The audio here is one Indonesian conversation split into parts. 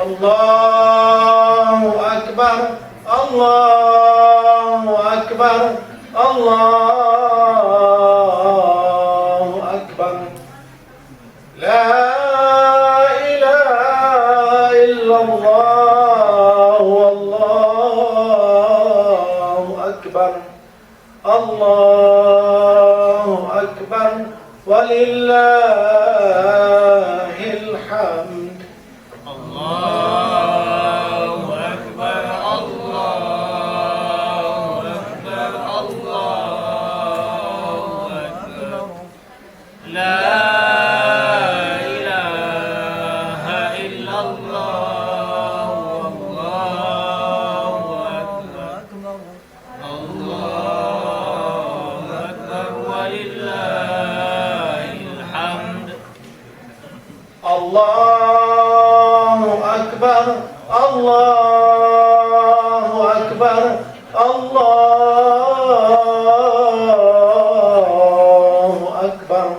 Allahu Akbar, Allahu Akbar. أكبر الله أكبر لا إله إلا الله والله أكبر الله أكبر ولله الحمد الله أكبر الله أكبر الله أكبر لا إله إلا الله والله أكبر الله أكبر ولله الحمد الله أكبر الله أكبر الله أكبر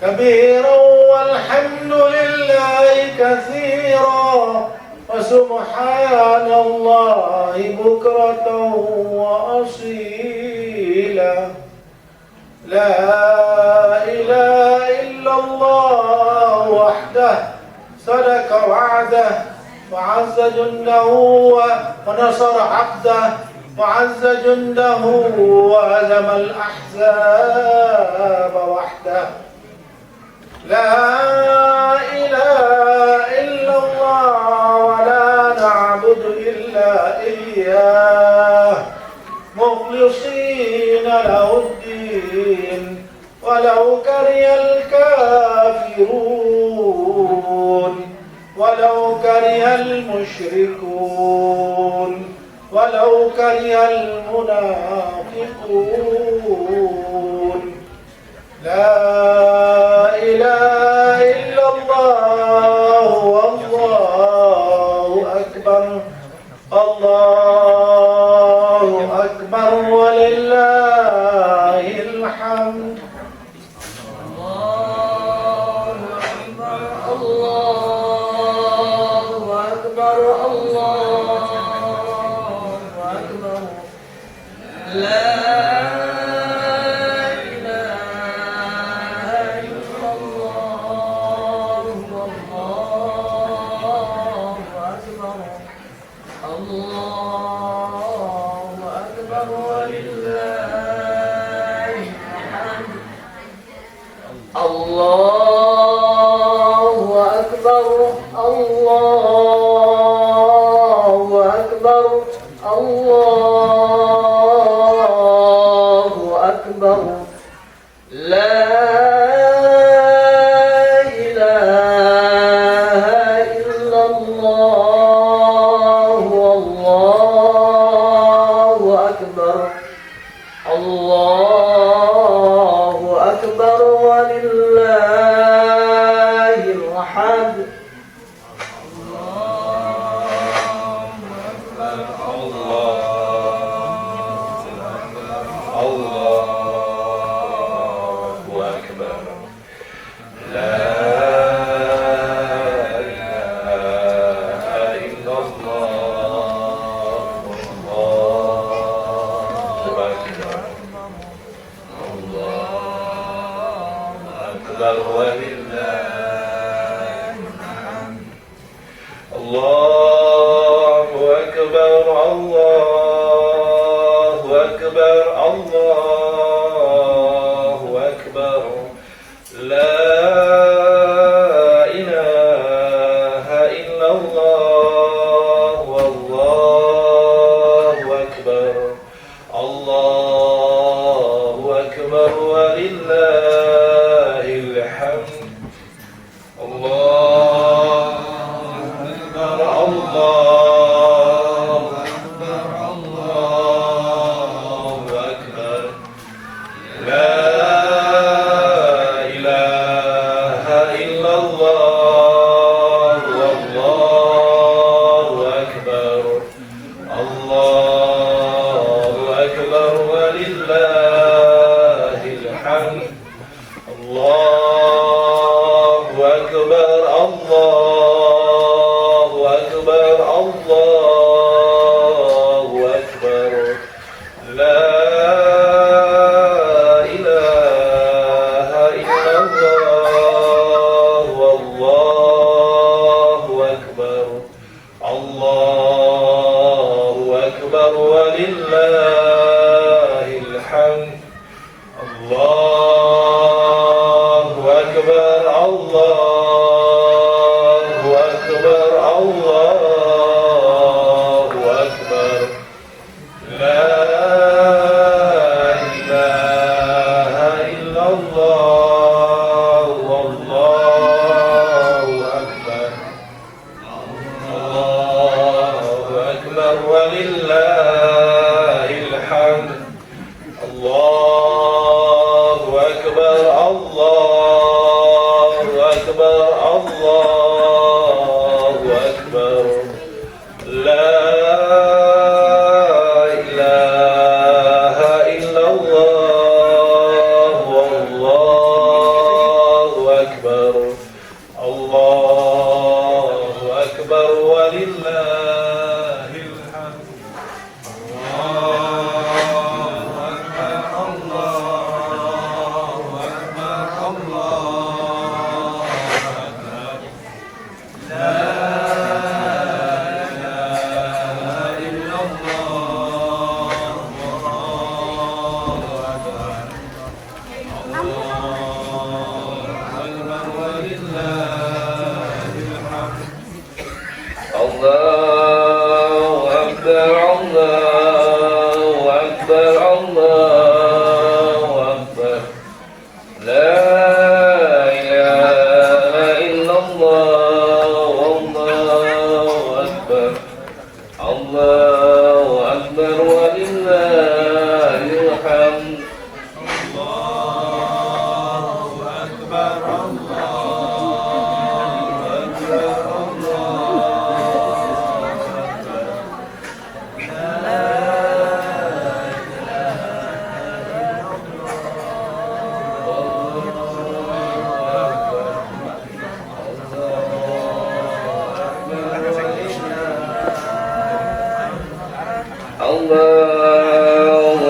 كبيرا والحمد لله كثيرا وسبحان الله بكرة وأصيلا لا إله إلا الله وحده صدق وعده وعز جنده ونصر عبده وعز جنده وهزم الأحزاب وحده لا إله إلا الله ولا نعبد إلا إياه مخلصين له الدين ولو كره الكافرون ولو كره المشركون ولو كره المنافقون لا إله إلا الله والله أكبر الله أكبر ولله الحمد الله أكبر الله أكبر الله أكبر لا إله إلا الله والله أكبر الله أكبر ولله الحمد الله أكبر الله أكبر الله أكبر لا إله إلا الله والله أكبر الله أكبر ولله الحمد الله أكبر الله أكبر الله أكبر لا إله إلا الله والله أكبر الله أكبر ولله الحمد الله أكبر الله أكبر الله أكبر لا إله إلا الله والله أكبر الله أكبر ولله الحمد الله أكبر الله أكبر الله أكبر لا إله إلا الله والله أكبر الله أكبر ولله الحمد الله أكبر الله أكبر الله أكبر لا إله إلا الله والله أكبر الله أكبر ولله الحمد الله أكبر الله أكبر الله أكبر لا إله إلا الله والله أكبر الله أكبر ولله الحمد الله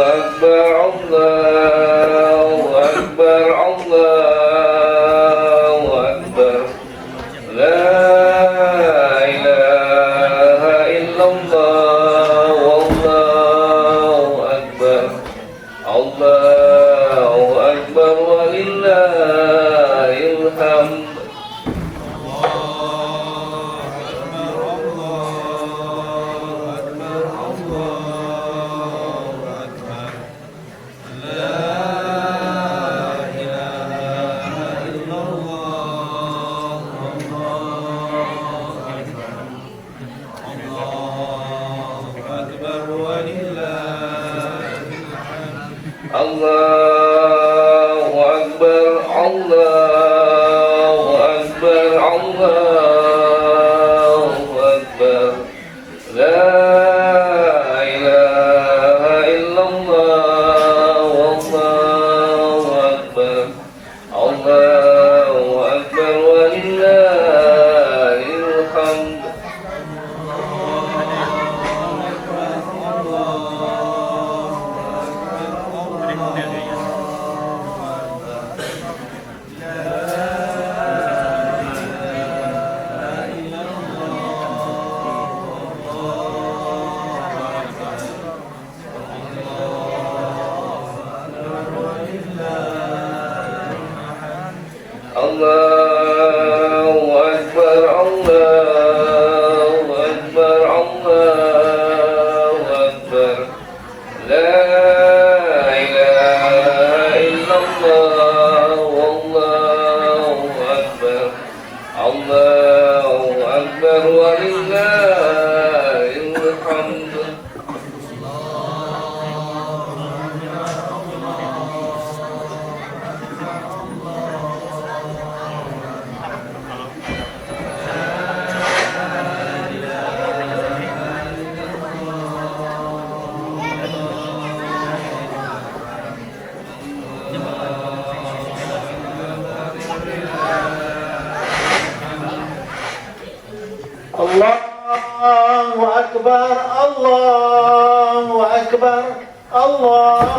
أكبر الله أكبر الله أكبر الله أكبر لا إله إلا الله والله أكبر الله أكبر ولله الحمد الله أكبر الله أكبر الله أكبر لا إله إلا الله والله أكبر الله أكبر ولله الحمد الله أكبر الله أكبر الله أكبر لا إله إلا الله والله أكبر الله أكبر ولله الحمد الله أكبر الله أكبر الله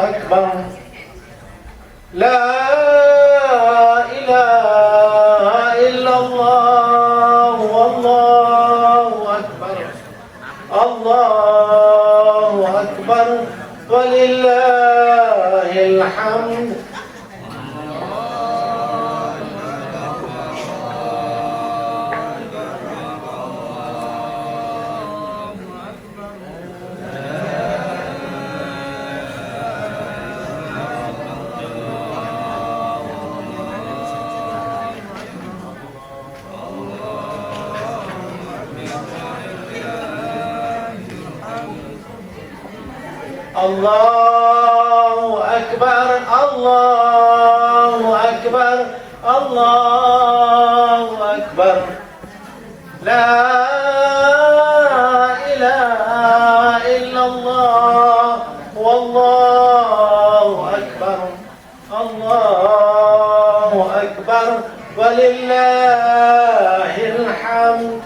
أكبر لا إله إلا الله والله أكبر الله أكبر ولله الحمد الله أكبر الله أكبر الله أكبر لا إله إلا الله والله أكبر الله أكبر ولله الحمد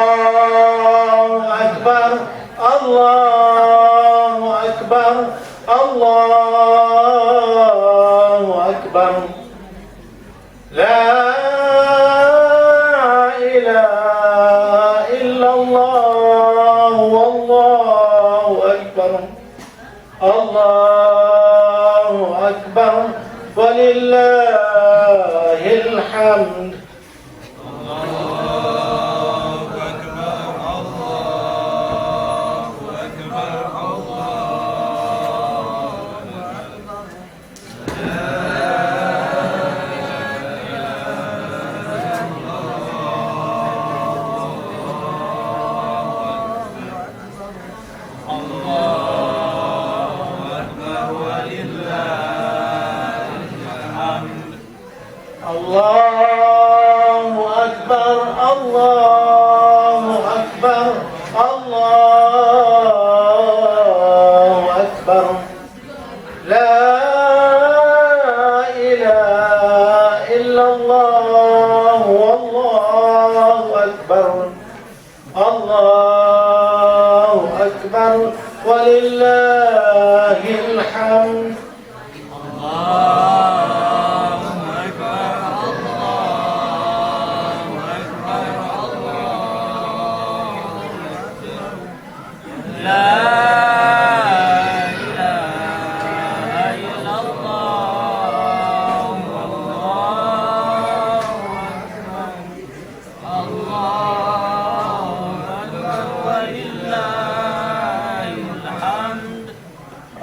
الله أكبر الله أكبر الله أكبر لا إله إلا الله والله أكبر الله أكبر ولله الحمد الله أكبر الله أكبر الله أكبر لا إله إلا الله والله أكبر الله أكبر ولله الحمد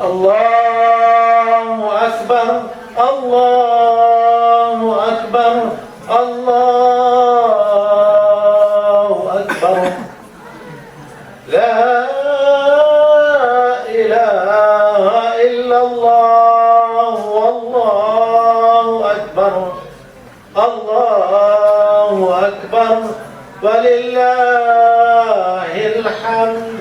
الله أكبر الله أكبر الله أكبر لا إله إلا الله والله أكبر الله أكبر ولله الحمد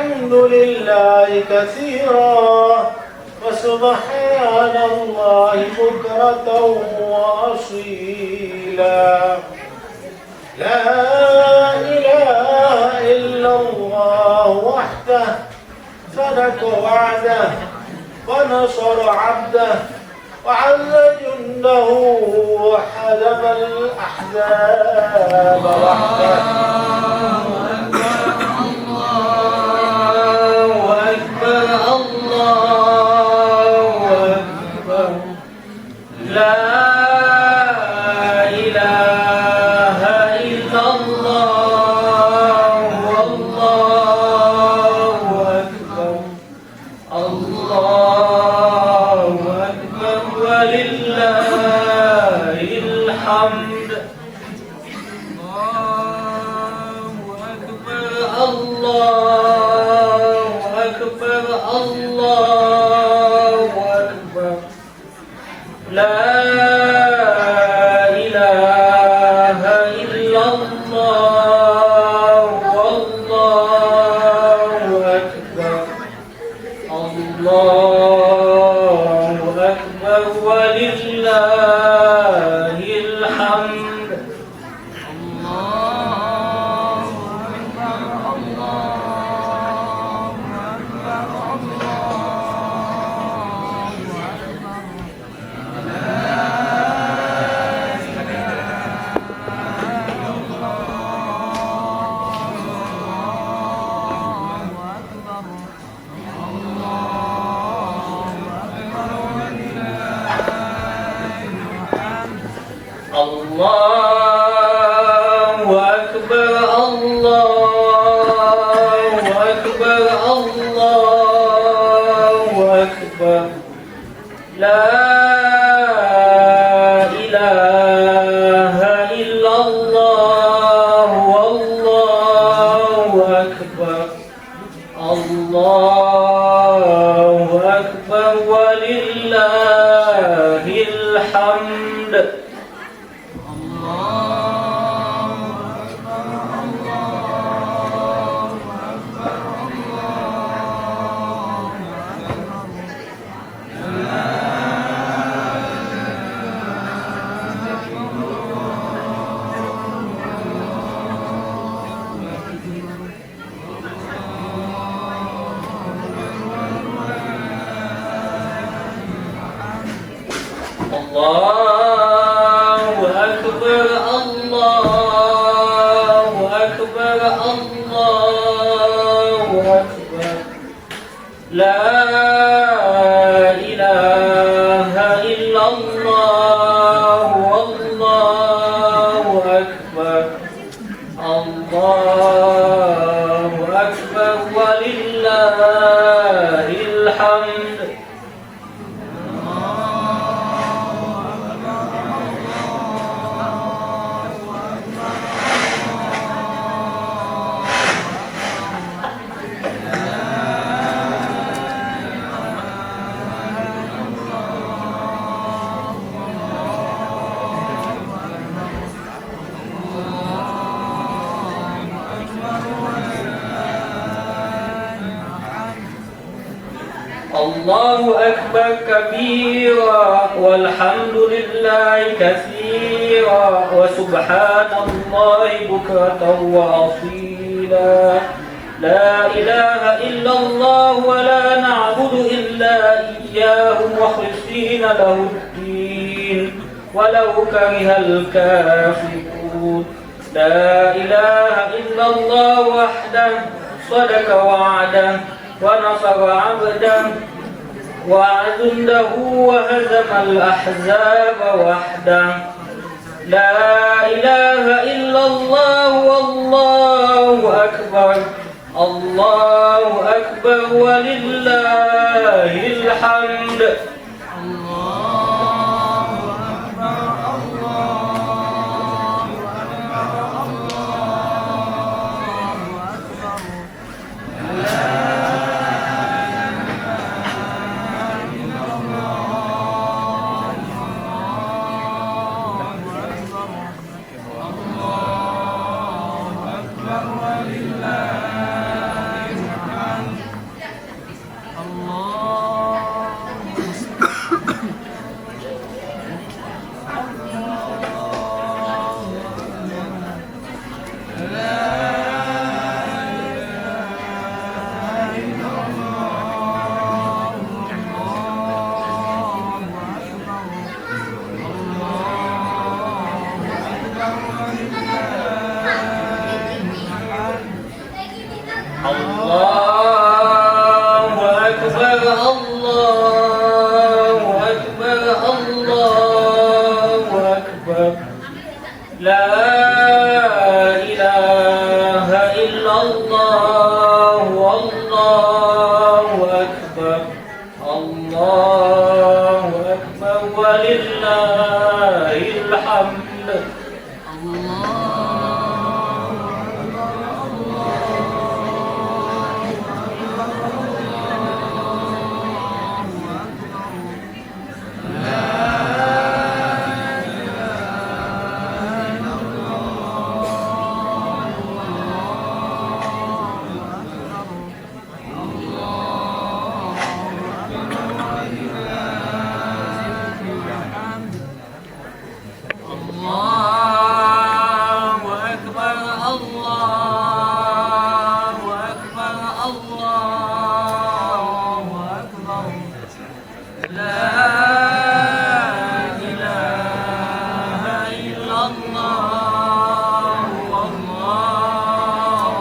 والحمد لله كثيرا وسبحان الله بكرة وأصيلا لا إله إلا الله وحده صدق وعده ونصر عبده وعز جنده وحزم الأحزاب وحده الله أكبر كبيرا والحمد لله كثيرا وسبحان الله بكرة وأصيلا لا إله إلا الله ولا نعبد إلا إياه مخلصين له الدين ولو كره الكافرون لا إله إلا الله وحده صدق وعده ونصر عبده وعز له وهزم الأحزاب وحده لا إله إلا الله والله أكبر الله أكبر ولله الحمد Allahu Akbar, Allahu Akbar, Allahu Akbar. La ilaha illallah, Allahu Akbar, Allahu Akbar, walillahil hamd. Allahu Akbar, Allahu Akbar, Allahu Akbar. La ilaha illallah, Allahu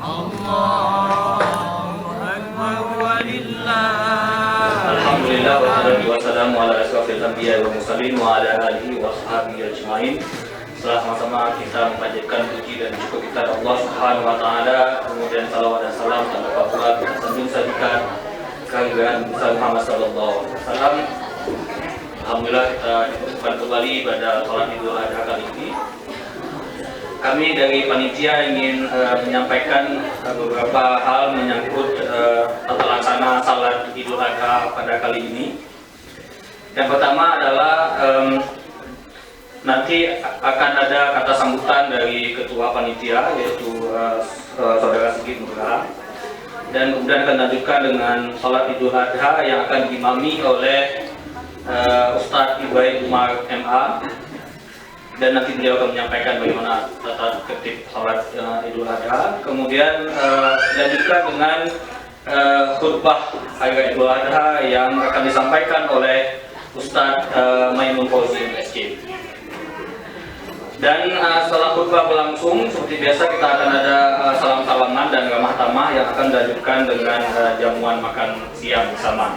Akbar, Allahu Akbar, walillah. Alhamdulillah wassalatu wassalamu ala asyrafil anbiya wal mursalin wa ala alihi wa sahbihi ajmain. Setelah sama-sama kita memanjatkan puji dan syukur kita Allah Subhanahu wa taala, kemudian salawat dan salam tanpa pula kita sambung sajikan kehadiran Muhammad sallallahu alaihi wasallam. Alhamdulillah kita ditemukan kembali pada salat Idul Adha kali ini. Kami dari panitia ingin menyampaikan beberapa hal menyangkut tata laksana salat Idul Adha pada kali ini. Yang pertama adalah nanti akan ada kata sambutan dari ketua panitia, yaitu Saudara Sigit Nugraha, dan kemudian akan dilanjutkan dengan salat Idul Adha yang akan diimami oleh Ustadz Ibrahim Umar MA, dan nanti beliau akan menyampaikan bagaimana tata tertib salat Idul Adha. Kemudian dilanjutkan dengan khutbah hari Idul Adha yang akan disampaikan oleh Ustadz Maimun Fauzi MSC. Dan setelah khutbah berlangsung, seperti biasa kita akan ada salam-salaman dan ramah tamah yang akan dilanjutkan dengan jamuan makan siang bersama.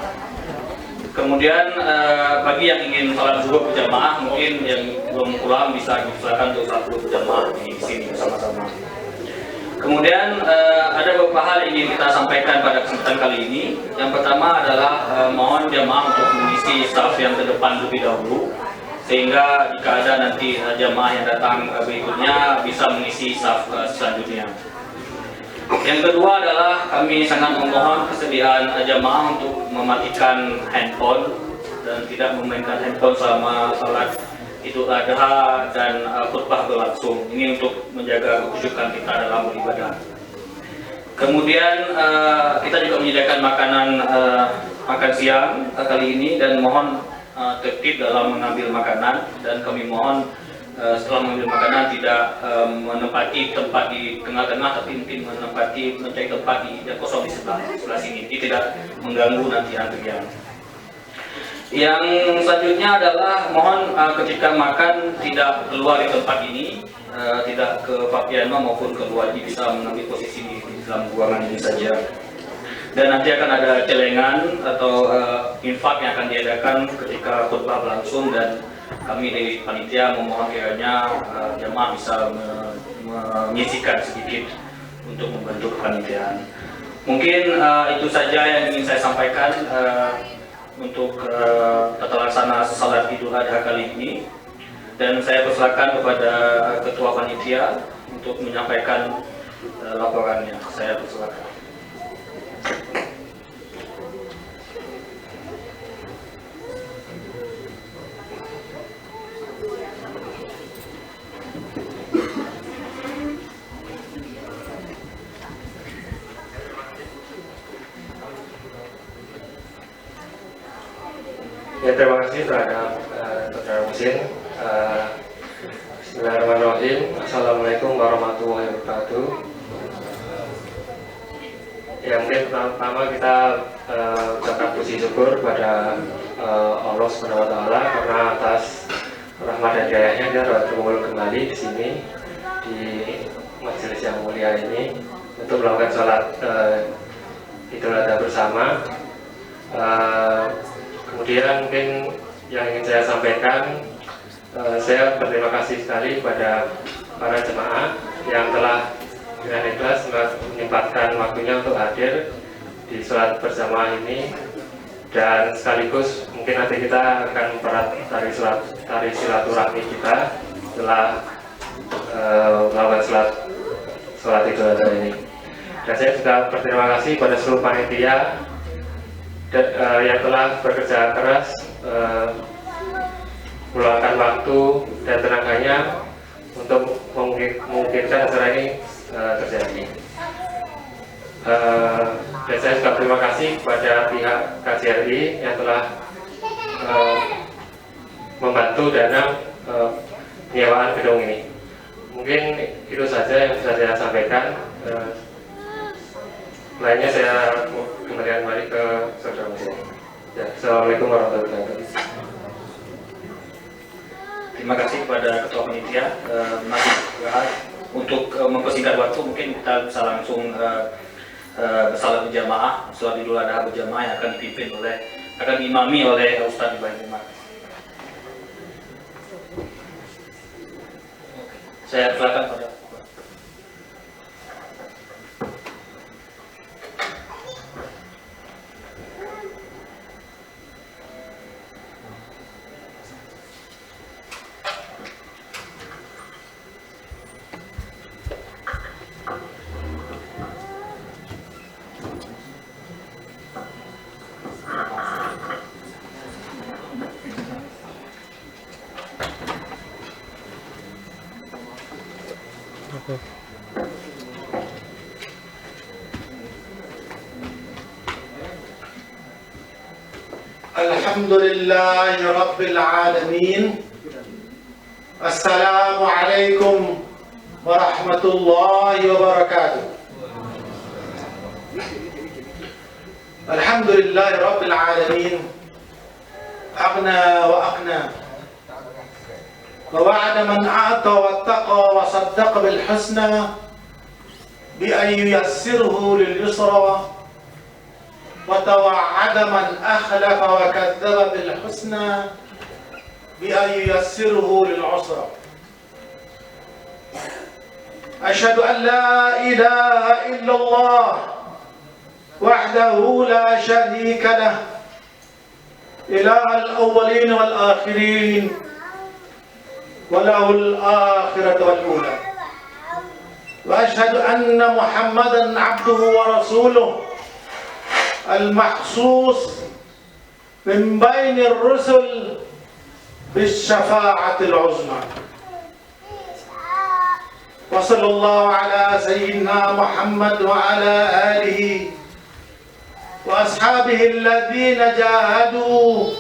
Kemudian bagi yang ingin salat zuhur berjamaah, mungkin yang belum pulang bisa diusahakan untuk salat zuhur berjamaah di sini bersama-sama. Kemudian ada beberapa hal yang ingin kita sampaikan pada kesempatan kali ini. Yang pertama adalah mohon jamaah untuk mengisi saf yang terdepan lebih dahulu, sehingga jika ada nanti jamaah yang datang berikutnya bisa mengisi saf selanjutnya. Yang kedua adalah kami sangat memohon kesediaan jamaah untuk mematikan handphone dan tidak memainkan handphone selama salat Idul Adha dan khutbah berlangsung. Ini untuk menjaga kekhusyukan kita dalam beribadah. Kemudian kita juga menyediakan makan siang kali ini, dan mohon tertib dalam mengambil makanan, dan kami mohon setelah mengambil makanan tidak menempati tempat di tengah-tengah, tapi mungkin mencari tempat yang kosong di sebelah sini, jadi tidak mengganggu nanti antrian. Yang selanjutnya adalah mohon ketika makan tidak keluar di tempat ini, tidak ke Pak Piano maupun keluar, bisa mengambil posisi di dalam ruangan ini saja. Dan nanti akan ada celengan atau infak yang akan diadakan ketika khutbah berlangsung, dan kami dari panitia memohon kiranya jamaah bisa menyisihkan sedikit untuk membantu kepanitiaan. Mungkin itu saja yang ingin saya sampaikan untuk tata laksana salat Idul Adha kali ini, dan saya persilakan kepada ketua panitia untuk menyampaikan laporannya. Saya persilakan. Ya, terima kasih terhadap Saudara Musin. Bismillahirrahmanirrahim. Assalamualaikum warahmatullahi wabarakatuh. Ya, mungkin pertama kita ucapkan puji syukur kepada Allah Subhanahu wa Ta'ala karena atas rahmat dan hidayahnya kita dapat berkumpul kembali di sini di majelis yang mulia ini untuk melakukan sholat Idul Adha bersama. Kemudian mungkin yang ingin saya sampaikan, saya berterima kasih sekali kepada para jemaah yang telah dengan ikhlas menyempatkan waktunya untuk hadir di sholat bersama ini, dan sekaligus mungkin nanti kita akan mempererat tari silaturahmi kita setelah melakukan sholat Idul Adha ini. Dan saya juga berterima kasih pada seluruh panitia yang telah bekerja keras meluangkan waktu dan tenaganya untuk memungkinkan acara ini terjadi. Dan saya juga terima kasih kepada pihak KJRI yang telah membantu dana penyewaan gedung ini. Mungkin itu saja yang bisa saya sampaikan. Lainnya saya kembalikan kembali ke saudara Muslim. Ya, Assalamualaikum warahmatullahi wabarakatuh. Terima kasih kepada Ketua Panitia Masjid Al-Ahad. Untuk mempersingkat waktu, mungkin kita bisa langsung bersalat berjamaah, sholat Idul Adha berjamaah yang akan diimami oleh Ustaz Ibrahim Umar. Saya silakan pada Alhamdulillahi Rabbil Alamin. Assalamualaikum warahmatullahi wabarakatuh. Alhamdulillahi Rabbil Alamin. Aghna wa aqna. ووعد من أعطى واتقى وصدق بالحسنى بأن ييسره لليسرى وتوعد من أخلف وكذب بالحسنى بأن ييسره للعسرى. أشهد أن لا إله إلا الله وحده لا شريك له إله الأولين والآخرين وله الآخرة والأولى. وأشهد أن محمدًا عبده ورسوله المخصوص من بين الرسل بالشفاعة العظمى. وصلى الله على سيدنا محمد وعلى آله وأصحابه الذين جاهدوا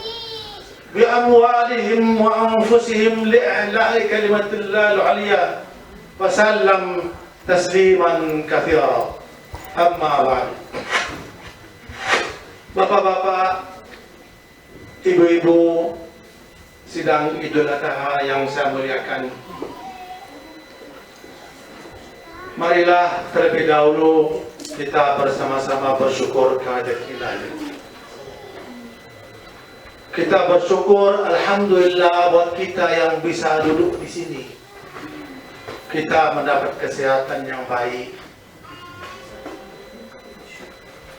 بأموالهم وأنفسهم لإعلاء كلمة الله العليا وسلم تسليما كثيرا. أما بعد. Bapak-bapak, ibu-ibu sidang Idul Adha yang saya muliakan, marilah terlebih dahulu kita bersama-sama bersyukur kehadirat ilahi. Kita bersyukur, alhamdulillah, buat kita yang bisa duduk di sini. Kita mendapat kesehatan yang baik.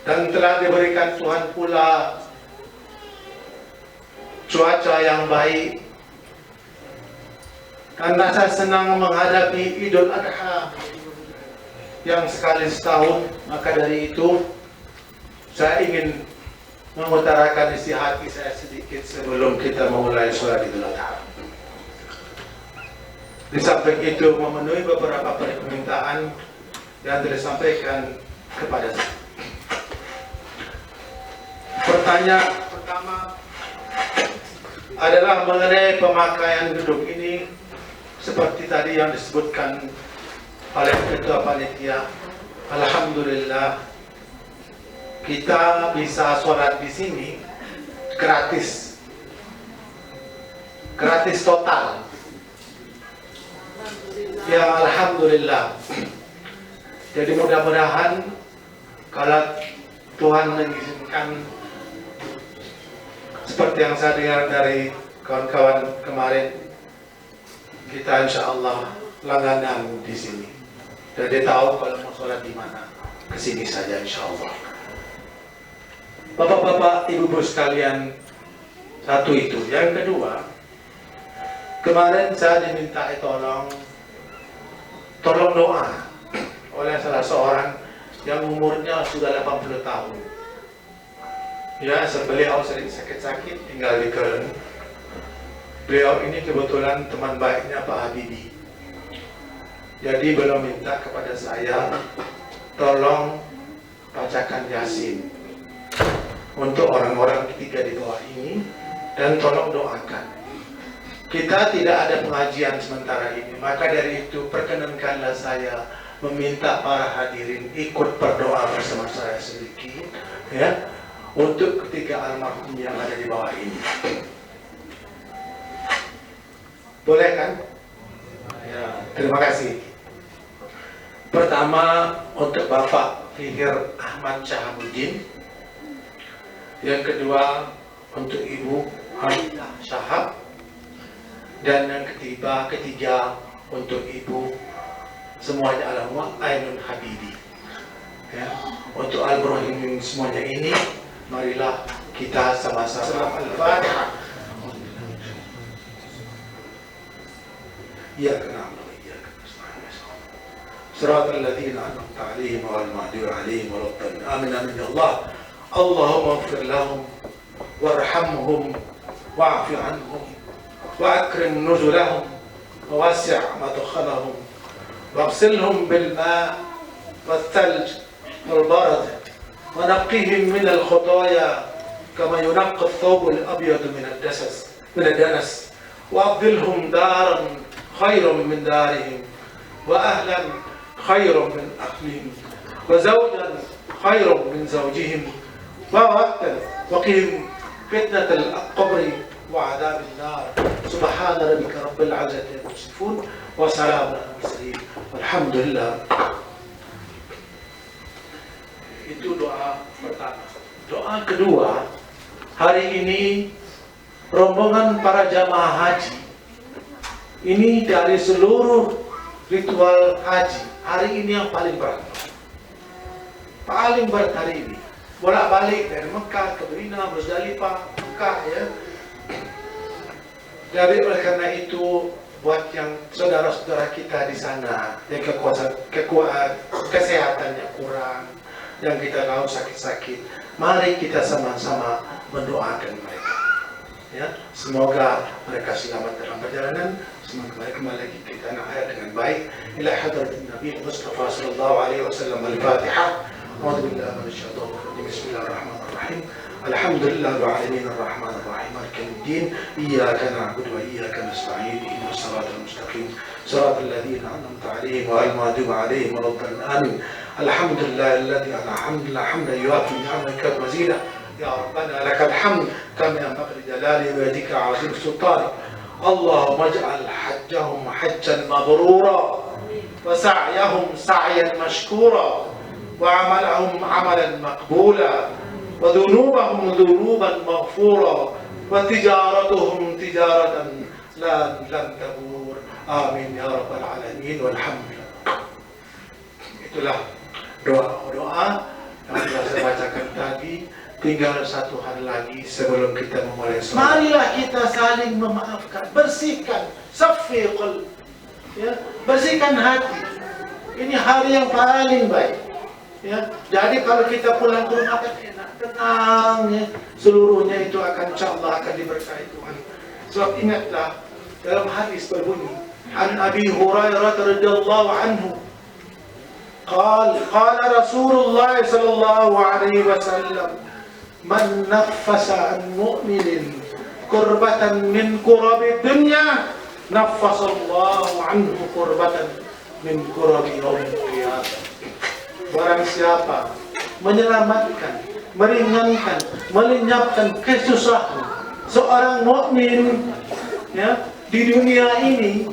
Dan telah diberikan Tuhan pula cuaca yang baik. Karena saya senang menghadapi Idul Adha yang sekali setahun, maka dari itu saya ingin mengutarakan isi hati saya sedikit sebelum kita memulai sholat Idul Adha. Di samping itu memenuhi beberapa permintaan yang disampaikan kepada saya. Pertanyaan pertama adalah mengenai pemakaian gedung ini seperti tadi yang disebutkan oleh ketua panitia, alhamdulillah kita bisa sholat di sini gratis total. Ya alhamdulillah. Jadi mudah-mudahan kalau Tuhan mengizinkan, seperti yang saya dengar dari kawan-kawan kemarin, kita insya Allah langganan di sini. Jadi tahu kalau mau sholat di mana, kesini saja insya Allah. Bapak-bapak, ibu-ibu sekalian, satu itu. Yang kedua, kemarin saya diminta tolong doa oleh salah seorang yang umurnya sudah 80 tahun. Ya, beliau sering sakit-sakit tinggal di Köln. Beliau ini kebetulan teman baiknya Pak Habibie. Jadi beliau minta kepada saya, tolong bacakan Yasin untuk orang-orang ketiga di bawah ini, dan tolong doakan. Kita tidak ada pengajian sementara ini, maka dari itu perkenankanlah saya meminta para hadirin ikut berdoa bersama saya sedikit, ya, untuk ketiga almarhum yang ada di bawah ini. Boleh kan? Ya, terima kasih. Pertama untuk Bapak Fikir Ahmad Syahabuddin. Yang kedua untuk Ibu Hamidah Syahab. Dan yang ketiga untuk Ibu semuanya alamat Ainun Habibie. Ya, untuk Al-Ibrahim semuanya ini, marilah kita sama-sama Al-Fatihah. إياك نعبد وإياك نستعين صراط الذين أنعمت عليهم غير المغضوب عليهم ولا الضالين آمين آمين يا الله اللهم اغفر لهم وارحمهم واعف عنهم وأكرم نزلهم ووسع مدخلهم واغسلهم بالماء والثلج والبرد ونقهم من الخطايا كما ينقى الثوب الأبيض من الدنس وأبدلهم دارا خير من دارهم وأهلا خير من أهلهم وزوجا خير من زوجهم وقهم فتنة القبر وعذاب النار سبحان ربك رب العزة عما يصفون وسلام على المرسلين والحمد لله. Itu doa pertama. Doa kedua, hari ini rombongan para jamaah haji ini dari seluruh ritual haji, hari ini yang paling berat. Paling berat hari ini. Bolak-balik dari Mekah ke Mina, Muzdalifah, Mekah, ya. Jadi oleh karena itu, buat yang saudara-saudara kita di sana yang kesehatannya kurang, yang kita tahu sakit-sakit, mari kita sama-sama mendoakan mereka. Ya, semoga mereka selamat dalam perjalanan, semoga mereka kembali ke tanah air dengan baik. Ila hadratin Nabi Mustafa sallallahu alaihi wasallam. Al-Fatihah. A'udzu billahi minasyaitonir rajim. Bismillahirrahmanirrahim. Alhamdulillahil alamin arrahmanir rahim maliki yaumiddin. Iyyaka na'budu wa iyyaka nasta'in. Ihdinas siratal mustaqim. Siratal ladzina an'amta 'alaihim ghairil maghdubi 'alaihim waladdallin. Amin. Alhamdulillahilladzi an'amna hamdan yuwafi ni'amaka wa mazida. يا ربنا لك الحمد كما ينبغي لجلال وجهك عظيم سلطانك. اللهم اجعل حجهم حجا مبرورا وسعيهم سعيا مشكورا وعملهم عملا مقبولا وذنوبهم ذنوبا مغفورا وتجارتهم تجارة لن تبور. آمين يا رب العالمين والحمد لله. Itulah doa-doa yang telah saya bacakan tadi. Tinggal satu hari lagi sebelum kita memulai sholat. Marilah kita saling memaafkan, bersihkan, safiqul, ya, bersihkan hati. Ini hari yang paling baik. Ya, jadi kalau kita pulang ke rumah akan enak, tenang, ya, seluruhnya itu akan insyaallah akan diberkahi Tuhan. Sebab ingatlah dalam hadis berbunyi, An Abi Hurairah radhiyallahu anhu, qala Rasulullah sallallahu alaihi wasallam, Man nafasa an mu'minin kurbatan min kurabi dunya naffasallahu anhu qurbatan min qurabi yaumil qiyamah. Barang siapa menyelamatkan, meringankan, melenyapkan kesusahan seorang mukmin ya di dunia ini,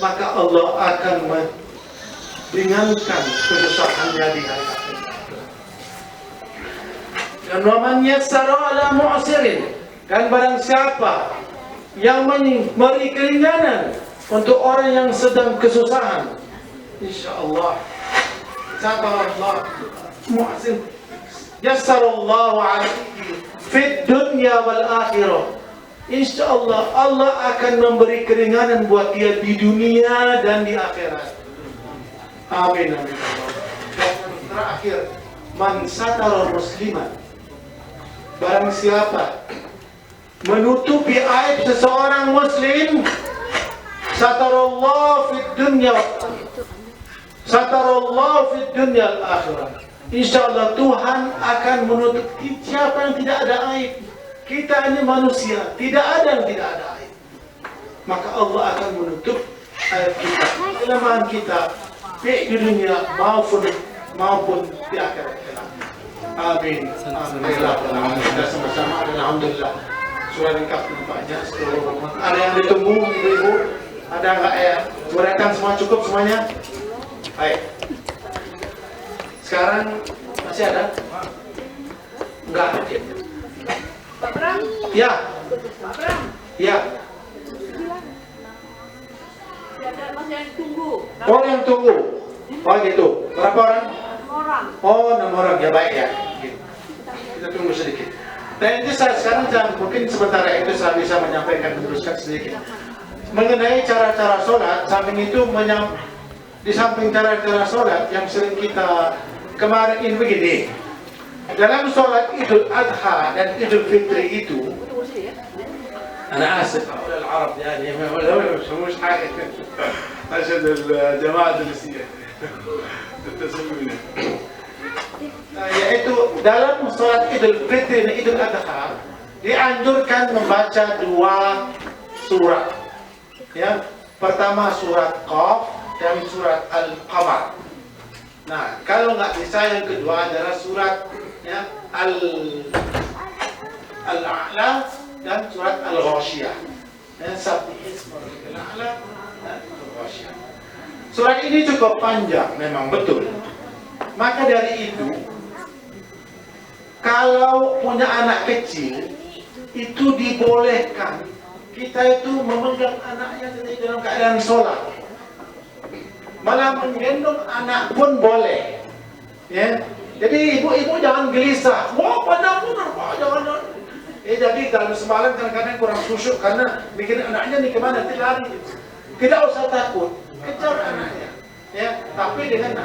maka Allah akan meringankan kesusahannya di hari akhirat. Dan wa man yassara ala mu'sirin, dan barang siapa yang memberi keringanan untuk orang yang sedang kesusahan, insyaallah sabarallah mu'sin yassarallahu alaihi fid dunya wal akhirah. Insyaallah Allah akan memberi keringanan buat dia di dunia dan di akhirat. Amin amin. Dan terakhir, man satara musliman, barang siapa menutupi aib seseorang muslim, satarallahu fid dunya al akhirah. Insyaallah Tuhan akan menutup siapa yang tidak ada aib. Kita ini manusia, tidak ada yang tidak ada aib. Maka Allah akan menutup aib kita, kelemahan kita, baik di dunia maupun di akhirat kelak. Amin. Alhamdulillah. Kita sama-sama alhamdulillah. Sudah lengkap nampaknya seluruh rumah. Ada yang ditunggu ibu-ibu? Ada enggak ya? Sudah datang semua, cukup semuanya? Baik. Sekarang masih ada? Enggak ada. Pak Bram? Ya. Pak Bram? Ya. Ada masih yang tunggu. Oh yang tunggu. Oh gitu. Berapa orang? 6 orang. Oh 6 orang. Ya baik ya. Kita tunggu sedikit. Dan itu sekarang mungkin sementara itu saya bisa menyampaikan, meneruskan sedikit mengenai cara-cara sholat. Samping itu di samping cara-cara sholat yang sering kita kemarin ini begini, dalam sholat Idul Adha dan Idul Fitri itu, أنا آسف أقول العرب يعني ما مش حاجة عشان الجماعة الدراسية تسمونه. Yaitu dalam sholat Idul Fitri dan Idul Adha dianjurkan membaca 2 surat. Ya, pertama surat Qaf dan surat Al-Qamar. Nah, kalau nggak bisa yang kedua adalah surat ya Al-A'la dan surat Al-Ghasyiyah. Al-A'la dan Al-Ghasyiyah. Surat ini cukup panjang, memang betul. Maka dari itu, kalau punya anak kecil, itu dibolehkan kita itu memegang anaknya dalam keadaan sholat. Malah menggendong anak pun boleh. Ya. Jadi ibu-ibu jangan gelisah. Wah, panjang benar, jangan. Jadi dalam semalam kadang-kadang kurang khusyuk karena bikin anaknya nih kemana, lari. Tidak usah takut, kejar anaknya. Ya, tapi dengan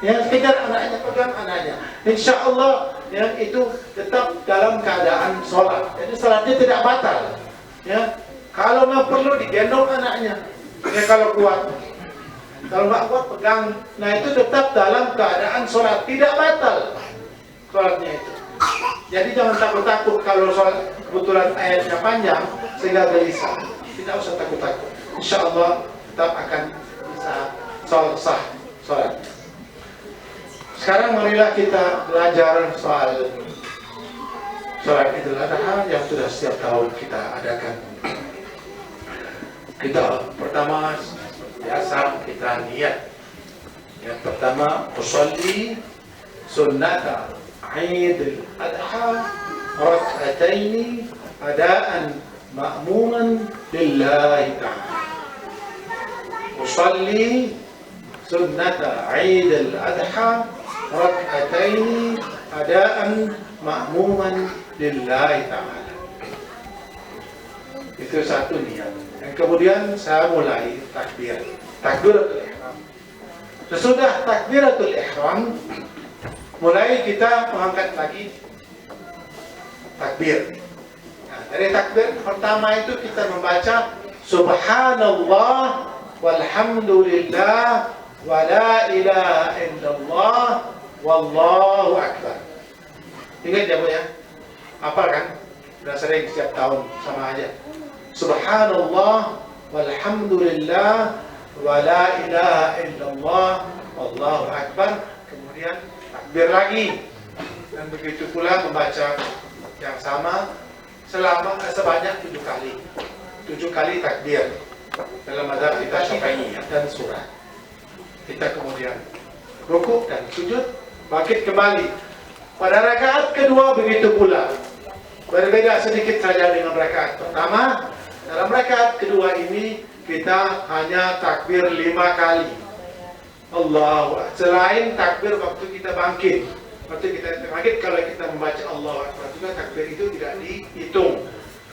ya, kejar anaknya, pegang anaknya. Insya Allah ya, itu tetap dalam keadaan sholat. Jadi sholatnya tidak batal. Ya, kalau memang perlu digendong anaknya. Ya kalau kuat. Kalau nggak kuat pegang. Nah itu tetap dalam keadaan sholat, tidak batal sholatnya itu. Jadi jangan takut-takut kalau sholat kebetulan ayatnya panjang sehingga gelisah. Tidak usah takut-takut. Insya Allah tetap akan bisa sah sholat. Sekarang marilah kita belajar soal sholat Idul Adha yang sudah setiap tahun kita adakan. Kita pertama biasa kita niat. Yang pertama, usolli sunnata Idul Adha rak'ataini adaan ma'muman lillahi ta'ala. Usolli sunnata Idul Adha rak'ataini adaan ma'muman lillahi ta'ala. Itu satu niat. Dan kemudian saya mulai takbiratul ihram. Sesudah takbiratul ihram, mulai kita mengangkat lagi takbir. Nah, dari takbir pertama itu kita membaca Subhanallah walhamdulillah wa la ilaha illallah wallahu akbar. Ingat ya Bu ya? Hafal kan? Sudah sering setiap tahun sama aja. Subhanallah walhamdulillah, wa la ilaha illallah, Allahu akbar. Kemudian takbir lagi. Dan begitu pula membaca yang sama sebanyak 7 kali. 7 kali takbir dalam mazhab kita Syafi'iyah dan surah. Kita kemudian rukuk dan sujud, bangkit kembali. Pada rakaat kedua begitu pula. Berbeda sedikit saja dengan rakaat pertama. Dalam rakaat kedua ini kita hanya takbir 5 kali. Allahu Akbar. Selain takbir waktu kita bangkit. Waktu kita bangkit, kalau kita membaca Allahu Akbar juga, takbir itu tidak dihitung.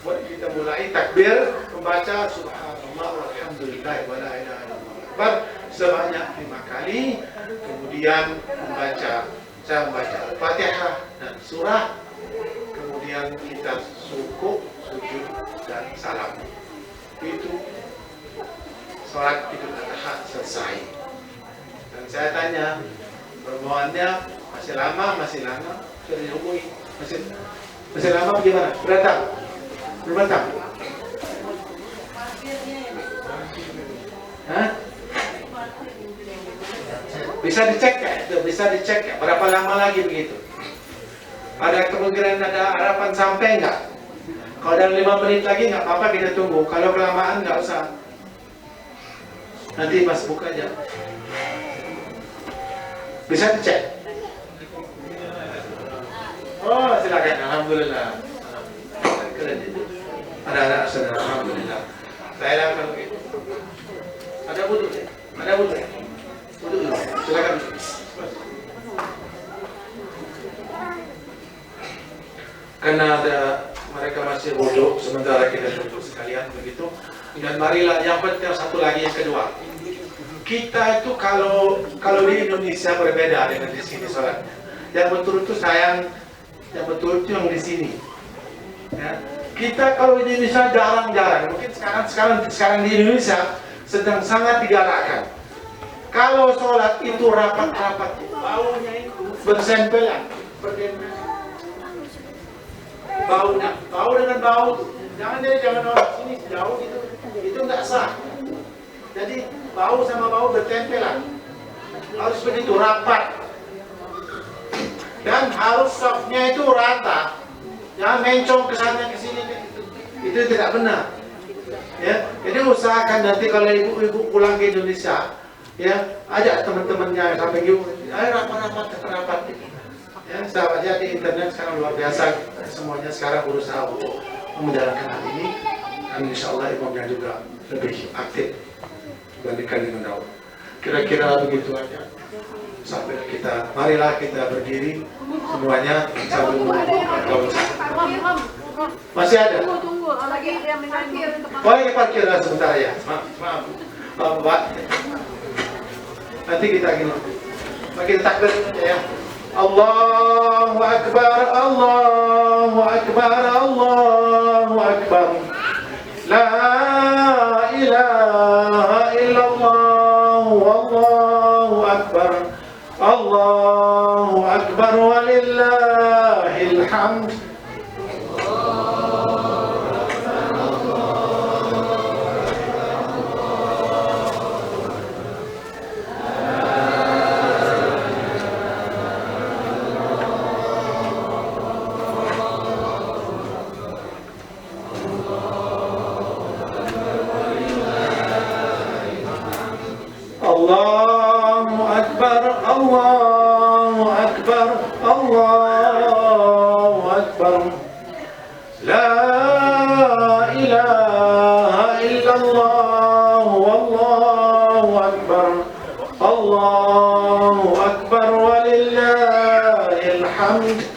Kita mulai takbir membaca subhanallah walhamdulillah wa la ilaha illallah sebanyak 5 kali. Kemudian saya membaca Al-Fatihah dan surah. Kemudian kita rukuk, sujud dan salam. Itu sholat Idul Adha selesai. Dan saya tanya, permohonannya masih lama? Sudah dihubungi? Masih lama bagaimana? Berapa tahun? Hah? Bisa dicek ya? Berapa lama lagi begitu? Ada kemungkinan, ada harapan sampai enggak? Kalau dalam 5 menit lagi nggak apa-apa, kita tunggu. Kalau kelamaan nggak usah. Nanti Mas buka aja. Bisa dicek? Oh, silakan. Alhamdulillah. Keren itu. Ada saudara. Alhamdulillah. Saya lakukan begitu. Ada wudhu ya? Wudhu dulu. Silakan. Karena mereka masih wudhu, sementara kita duduk sekalian begitu. Dan marilah, yang penting satu lagi, yang kedua. Kita itu kalau di Indonesia berbeda dengan di sini sholatnya. Yang betul itu yang betul itu yang di sini. Ya. Kita kalau di Indonesia jarang-jarang. Mungkin sekarang di Indonesia sedang sangat digalakkan. Kalau sholat itu rapat-rapat, baunya itu bersempelan, berdempelan. Bau dengan bau. Jangan orang sini jauh gitu. Itu nggak sah. Jadi bau sama bau bertempelan. Harus begitu rapat. Dan harus safnya itu rata. Jangan mencong ke sana ke sini. Itu tidak benar. Ya, jadi usahakan nanti kalau ibu-ibu pulang ke Indonesia, ya, ajak teman-temannya sampai gitu, ayo rapat. Ya, sahabat aja di internet sekarang luar biasa, semuanya sekarang berusaha untuk menjalankan hal ini, dan insya Allah imamnya juga lebih aktif dibandingkan dengan dahulu. Kira-kira begitu aja. Sampai marilah kita berdiri semuanya sambil masih ada. Tunggu, lagi dia mengambil. Oh ya, parkir sebentar ya. Maaf, Mbak. Nanti kita gini. Makin takbir ya. Allahu Akbar, Allahu Akbar, Allahu Akbar. La ilaha illallah, wallahu akbar. Allahu Akbar walillahil hamd. Allahu Akbar, Allahu Akbar, Allahu Akbar. La ilaha illallah, wallahu akbar. Allahu Akbar walillahil hamd.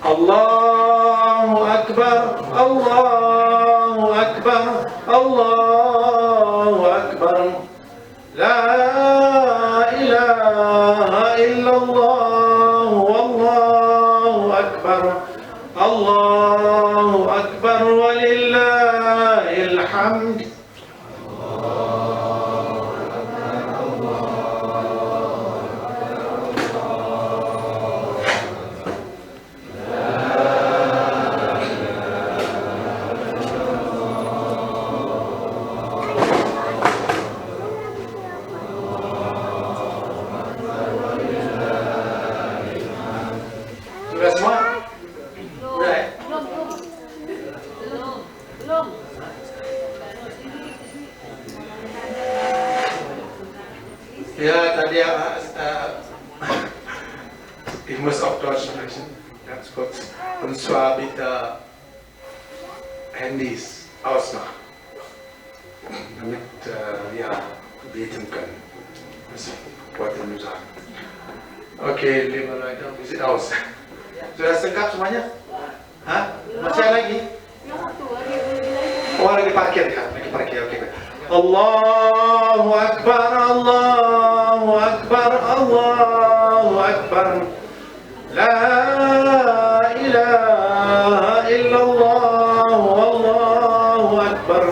Allahu Akbar, Allahu Akbar, Allah. الحمد Sudah semua? Sudah ya? Belum. Ja, tadi ich muss auf Deutsch sprechen, ganz kurz. Und zwar bitte Handys ausmachen, damit wir beten können. Das wollte ich nur sagen. Oke, liebe Leute, wie sieht aus? Sudah lengkap semuanya? Hah? Masih ada lagi? Oh, lagi parkir kan? Lagi parkir, oke. Allahu Akbar, Allahu Akbar, Allahu Akbar. La ilaha illallah, Allahu Akbar.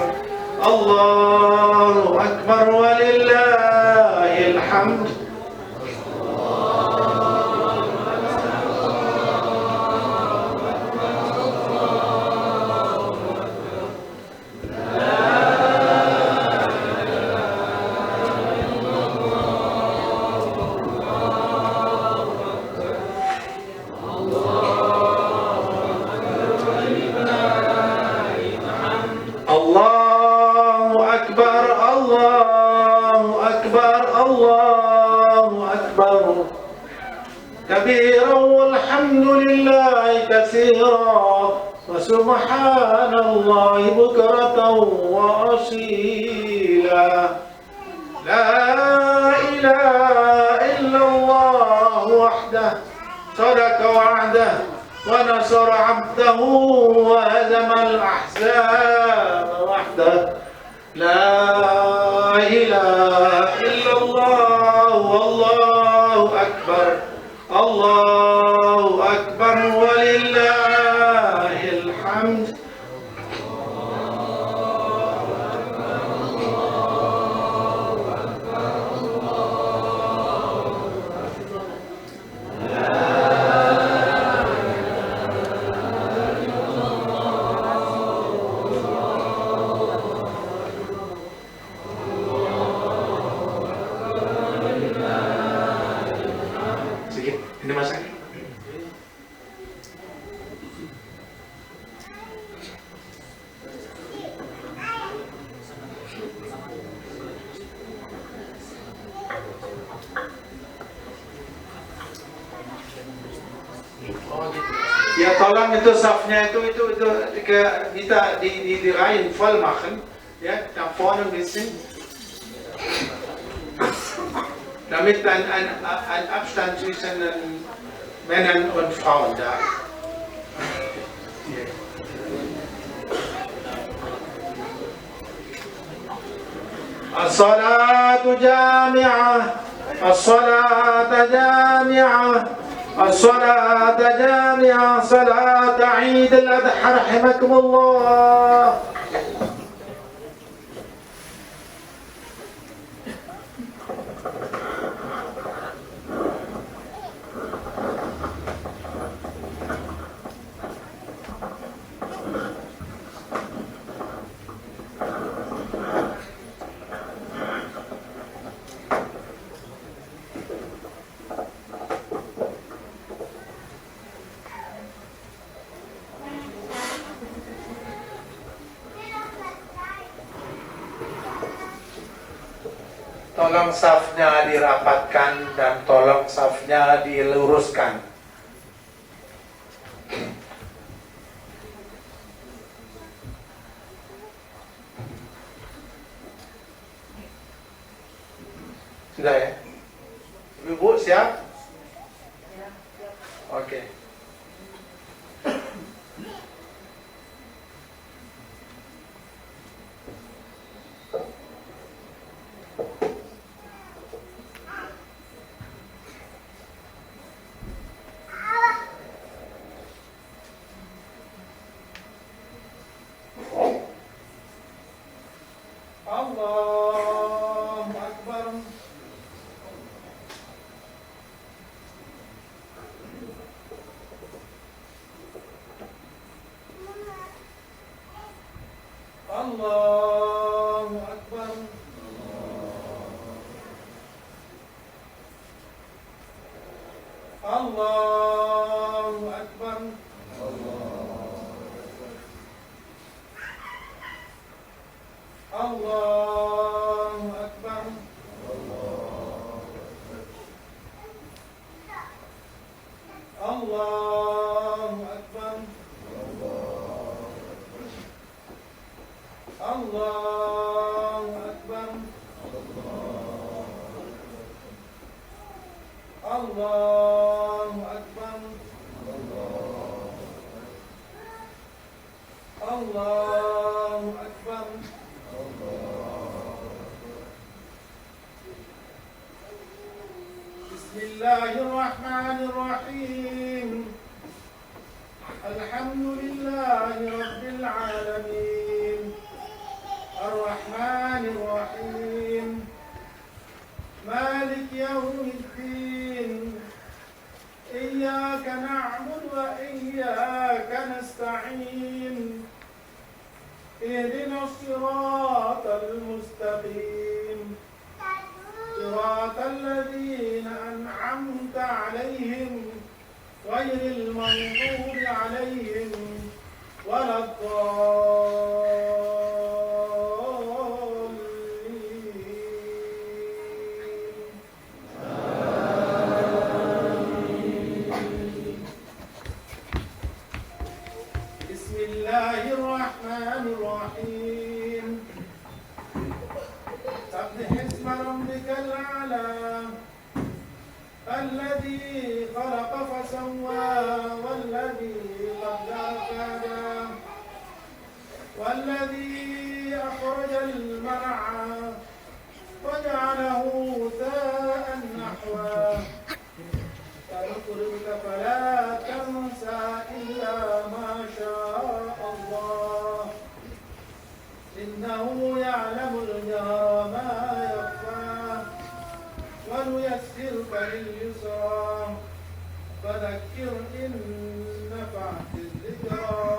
Allahu Akbar, walillahil hamd. Allahu Akbar, Allahu Akbar, Allahu Akbar. كبيرا والحمد لله كثيرا وسبحان الله بكرة وأصيلا. لا إله إلا الله وحده صدق وعده ونصر عبده وهزم الأحزاب وحده. لا إله إلا الله والله أكبر. الله أكبر ولله الحمد. Sedikit, ini masak. Ya tolong itu safnya itu kita dirain voll machen, ya, da vorne ein bisschen, damit ein Abstand zwischen den Männern und Frauen da ist. Hier. الصلاة جامعة، الصلاة جامعة، الصلاة جامعة، صلاة عيد الأضحى رحمكم الله. Tolong safnya dirapatkan dan tolong safnya diluruskan. Sudah ya? Ibu siap? Oke. الله أكبر. الله أكبر. الله أكبر. الله أكبر. الله أكبر. الله أكبر. الله أكبر. بسم الله الرحمن الرحيم. الحمد لله رب العالمين الرحمن الرحيم مالك يوم الدين إياك نعبد وإياك نستعين اهدنا الصراط المستقيم صراط الذين أنعمت عليهم غير المغضوب عليهم ولا الضالين. بسم الله الرحمن الرحيم. سبح اسم ربك الأعلى الذي خلق فسوى والذي قدر فهدى والذي أخرج المرعى وجعله غثاء نحوا سنقرئك فلا تنسى إلا ما شاء الله إنه يعلم الجهر وما يخفى ونيسرك لليسرى فذكر إن نفعت الذكرى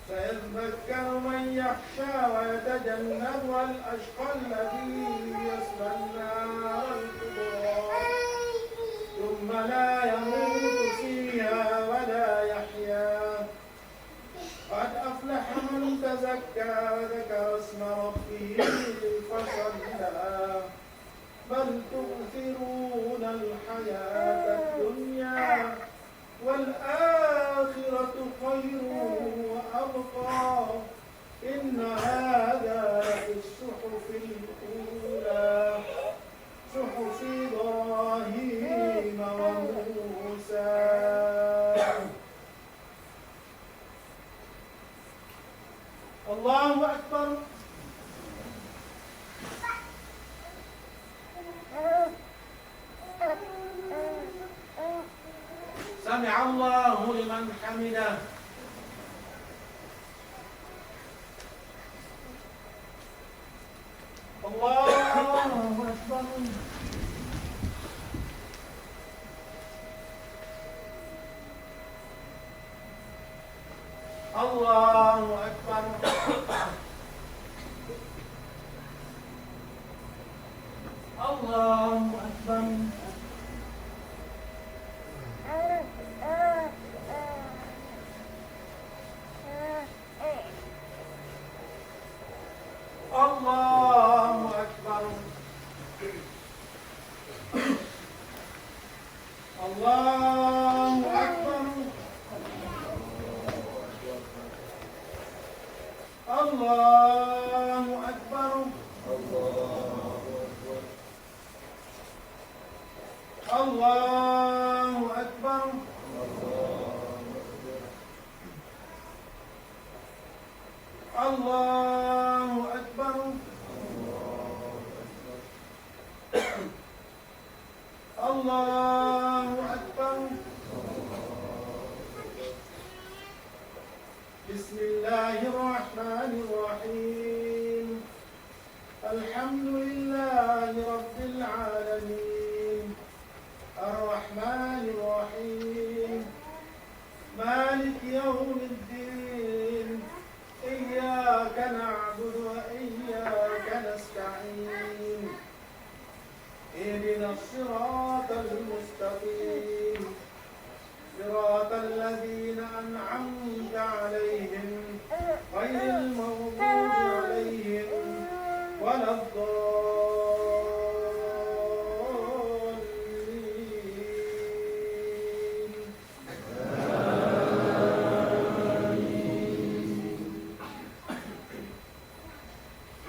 سيذكر من يخشى ويتجنبها الأشقى الذي يصلى النار الكبرى ثم لا يموت فيها ولا يحيا قد أفلح من تزكى وذكر اسم ربه فصلى بل تؤثرون الحياة الدنيا والآخرة خير وأبقى إن هذا لفي الصحف الأولى صحف إبراهيم وموسى. الله أكبر. سمع الله لمن حمده. الله أكبر. الله أكبر. الله أكبر. الله أكبر. الله أكبر. الله أكبر. الله أكبر. الله أكبر. الله أكبر. بسم الله الرحمن الرحيم. الحمد لله رب العالمين الرحمن الرحيم مالك يوم الدين إياك نعبد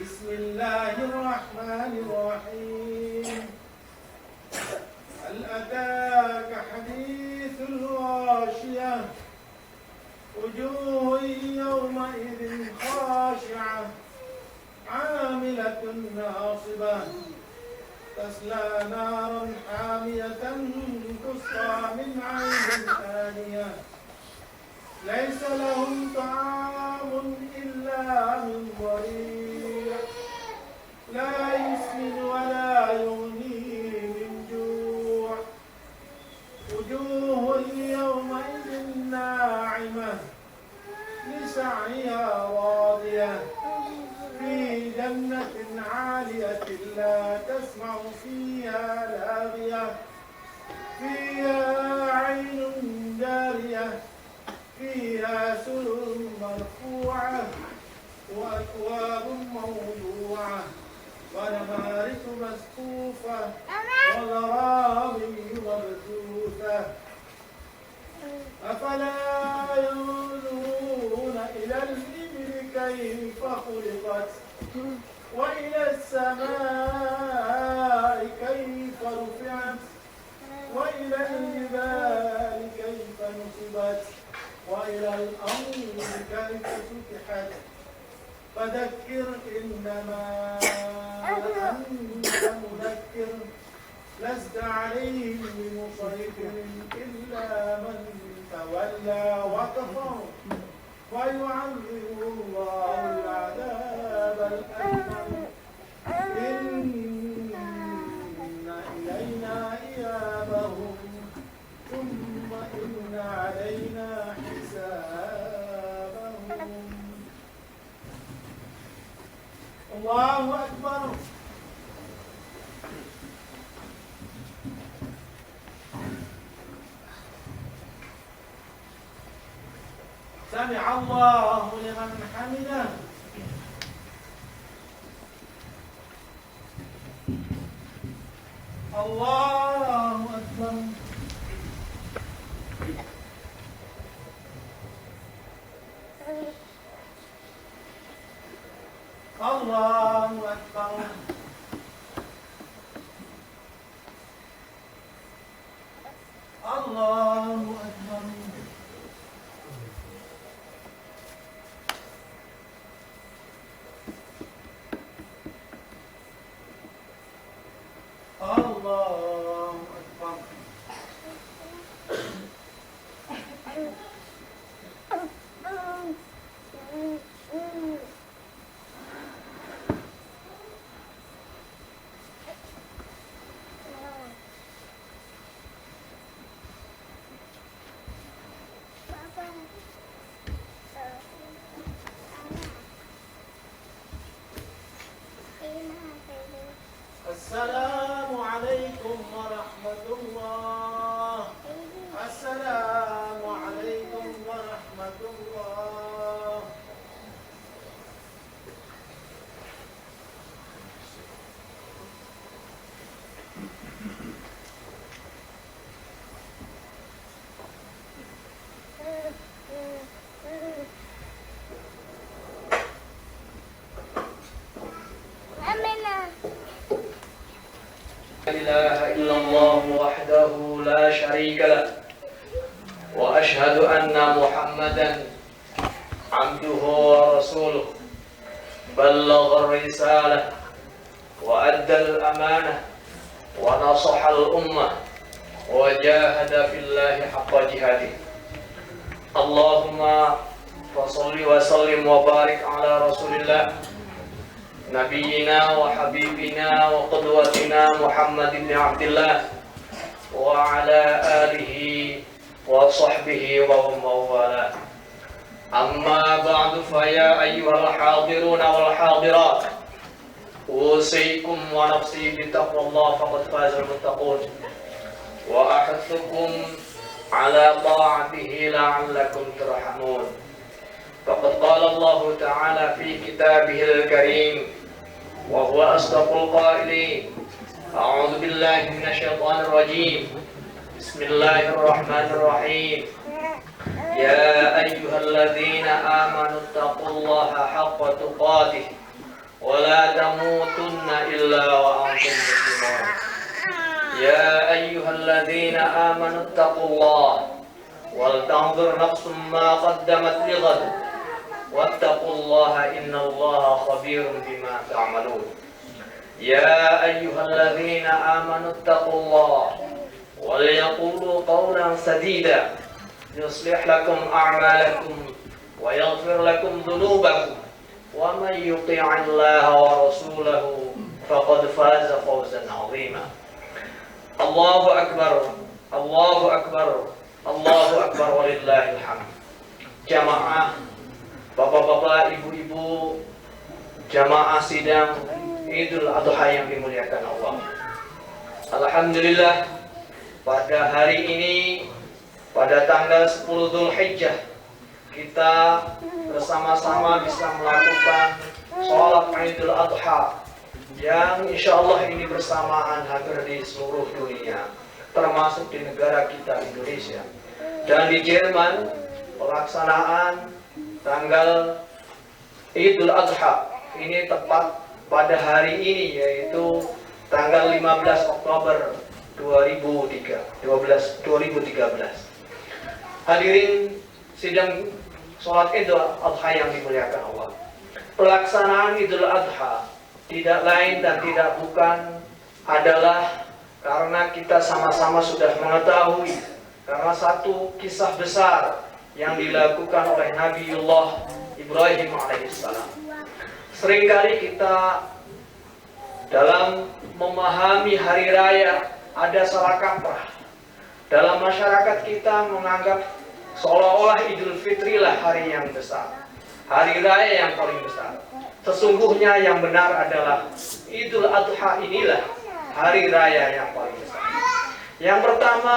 بسم الله الرحمن الرحيم. هل أتاك حديث الغاشية وجوه يومئذ خاشعة عاملة ناصبة تصلى نارا حامية تسقى من عين آنية ليس لهم طعام إلا من ضريع لا يسمن ولا يغني من جوع وجوه يومئذ ناعمة لسعيها راضية في جنة عالية لا تسمع فيها لاغية فيها عين جارية فيها سرر مرفوعة وأكواب موضوعة ونمارق مصفوفة وغرابي مبثوثة أفلا ينظرون إلى الإبل كيف خلقت وإلى السماء كيف رفعت وإلى الجبال كيف نصبت وإلى الأرض كيف سطحت فذكر إنما أنت مذكر لست عليهم بمسيطر إلا من تولى وكفر ويعذبه الله العذاب الأكبر إن إلينا إيابهم ثم إن علينا حسابهم. الله أكبر. سمع الله لمن حمده. الله أكبر. الله أكبر. الله أكبر. الله أكبر. السلام عليكم ورحمة الله. السلام عليكم ورحمة الله. لا إله إلا الله وحده لا شريك له وأشهد أن محمدا عبده ورسوله بلغ الرسالة وأدى الأمانة ونصح الأمة وجاهد في الله حق جهاده. اللهم فصل وسلم وبارك على رسول الله نبينا وحبيبنا وقدوتنا محمد بن عبد الله وعلى آله وصحبه ومن والاه. أما بعد فيا أيها الحاضرون والحاضرات أوصيكم ونفسي بتقوى الله فقد فاز المتقون وأحثكم على طاعته لعلكم ترحمون. فقد قال الله تعالى في كتابه الكريم وهو أصدق القائلين. أعوذ بالله من الشيطان الرجيم. بسم الله الرحمن الرحيم. يا أيها الذين آمنوا اتقوا الله حق تقاته ولا تموتن إلا وأنتم مسلمون. يا أيها الذين آمنوا اتقوا الله ولتنظر نفس ما قدمت لغد واتقوا الله إن الله خبير بما تعملون. يا أيها الذين آمنوا اتقوا الله وليقولوا قولا سديدا يصلح لكم أعمالكم ويغفر لكم ذنوبكم ومن يطع الله ورسوله فقد فاز فوزا عظيما. الله أكبر الله أكبر الله أكبر walillahil hamd. Jamaah, bapak-bapak, ibu-ibu, jamaah sidang Idul Adha yang dimuliakan Allah. Alhamdulillah, pada hari ini, pada tanggal 10 Dzulhijjah, kita bersama-sama bisa melakukan sholat Idul Adha yang insya Allah ini bersamaan hampir di seluruh dunia, termasuk di negara kita Indonesia. Dan di Jerman pelaksanaan tanggal Idul Adha ini tepat pada hari ini, yaitu tanggal 15 Oktober 2013. Hadirin sidang sholat Idul Adha yang dimuliakan Allah. Pelaksanaan Idul Adha tidak lain dan tidak bukan adalah karena kita sama-sama sudah mengetahui karena satu kisah besar yang dilakukan oleh Nabiullah Ibrahim alaihissalam. Seringkali kita dalam memahami hari raya ada salah kaprah. Dalam masyarakat kita menganggap seolah-olah Idul Fitri lah hari yang besar, hari raya yang paling besar. Sesungguhnya yang benar adalah Idul Adha inilah hari raya yang paling besar. Yang pertama,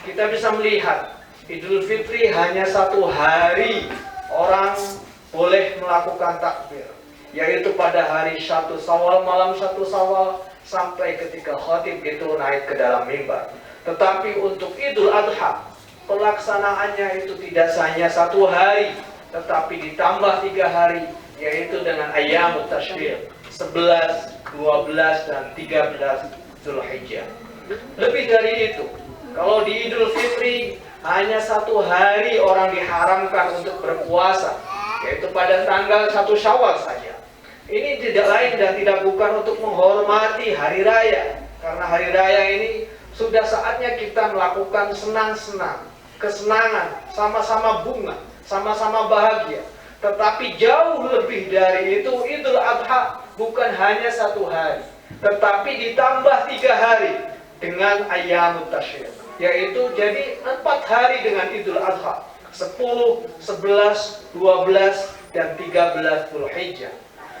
kita bisa melihat Idul Fitri hanya satu hari orang boleh melakukan takbir, yaitu pada hari 1 Syawal, malam 1 Syawal, sampai ketika khatib itu naik ke dalam mimbar. Tetapi untuk Idul Adha, pelaksanaannya itu tidak hanya satu hari, tetapi ditambah 3 hari, yaitu dengan Ayyamut Tashriq 11, 12, dan 13 Dzulhijjah. Lebih dari itu, kalau di Idul Fitri hanya satu hari orang diharamkan untuk berpuasa, yaitu pada tanggal 1 Syawal saja. Ini tidak lain dan tidak bukan untuk menghormati hari raya, karena hari raya ini sudah saatnya kita melakukan senang-senang, kesenangan, sama-sama bunga, sama-sama bahagia. Tetapi jauh lebih dari itu, Idul Adha bukan hanya satu hari, tetapi ditambah 3 hari dengan Ayyamut Tashriq, yaitu jadi 4 hari dengan Idul Adha, 10, 11, 12, dan 13 Dzulhijjah.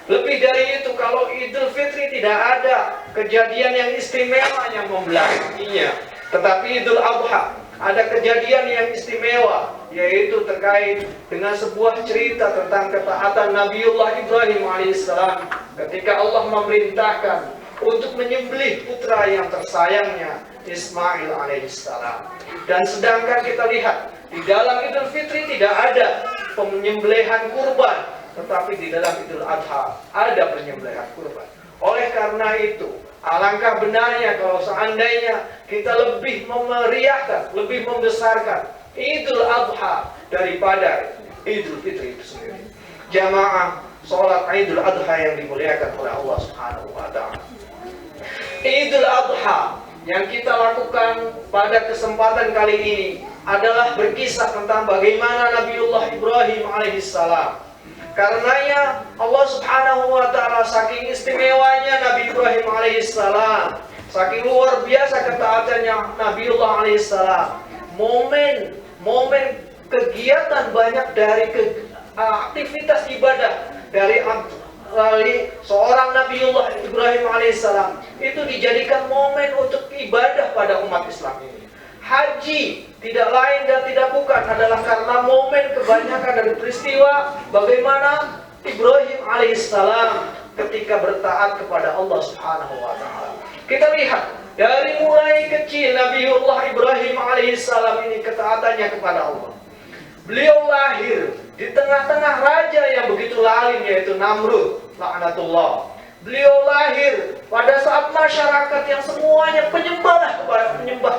Lebih dari itu, kalau Idul Fitri tidak ada kejadian yang istimewa yang membelakanginya, tetapi Idul Adha ada kejadian yang istimewa, yaitu terkait dengan sebuah cerita tentang ketaatan Nabiullah Ibrahim alaihissalam ketika Allah memerintahkan untuk menyembelih putra yang tersayangnya Ismail alaihissalam. Dan sedangkan kita lihat di dalam Idul Fitri tidak ada penyembelihan kurban, tetapi di dalam Idul Adha ada penyembelihan kurban. Oleh karena itu, alangkah benarnya kalau seandainya kita lebih memeriahkan, lebih membesarkan Idul Adha daripada Idul Fitri itu sendiri. Jamaah sholat Idul Adha yang dimuliakan oleh Allah Subhanahu wa Ta'ala. Idul Adha yang kita lakukan pada kesempatan kali ini adalah berkisah tentang bagaimana Nabiullah Ibrahim alaihissalam. Karenanya Allah Subhanahu wa Ta'ala saking istimewanya Nabi Ibrahim alaihissalam, saking luar biasa ketaatannya Nabiullah alaihissalam, momen kegiatan banyak dari aktivitas ibadah dari seorang Nabiullah Ibrahim alaihissalam itu dijadikan momen untuk ibadah pada umat Islam ini. Haji tidak lain dan tidak bukan adalah karena momen kebanyakan dari peristiwa bagaimana Ibrahim alaihissalam ketika bertaat kepada Allah Subhanahu wa taala. Kita lihat dari mulai kecil Nabiullah Ibrahim alaihissalam ini ketaatannya kepada Allah. Beliau lahir di tengah-tengah raja yang begitu lalim, yaitu Namrud laknatullah. Beliau lahir pada saat masyarakat yang semuanya penyembah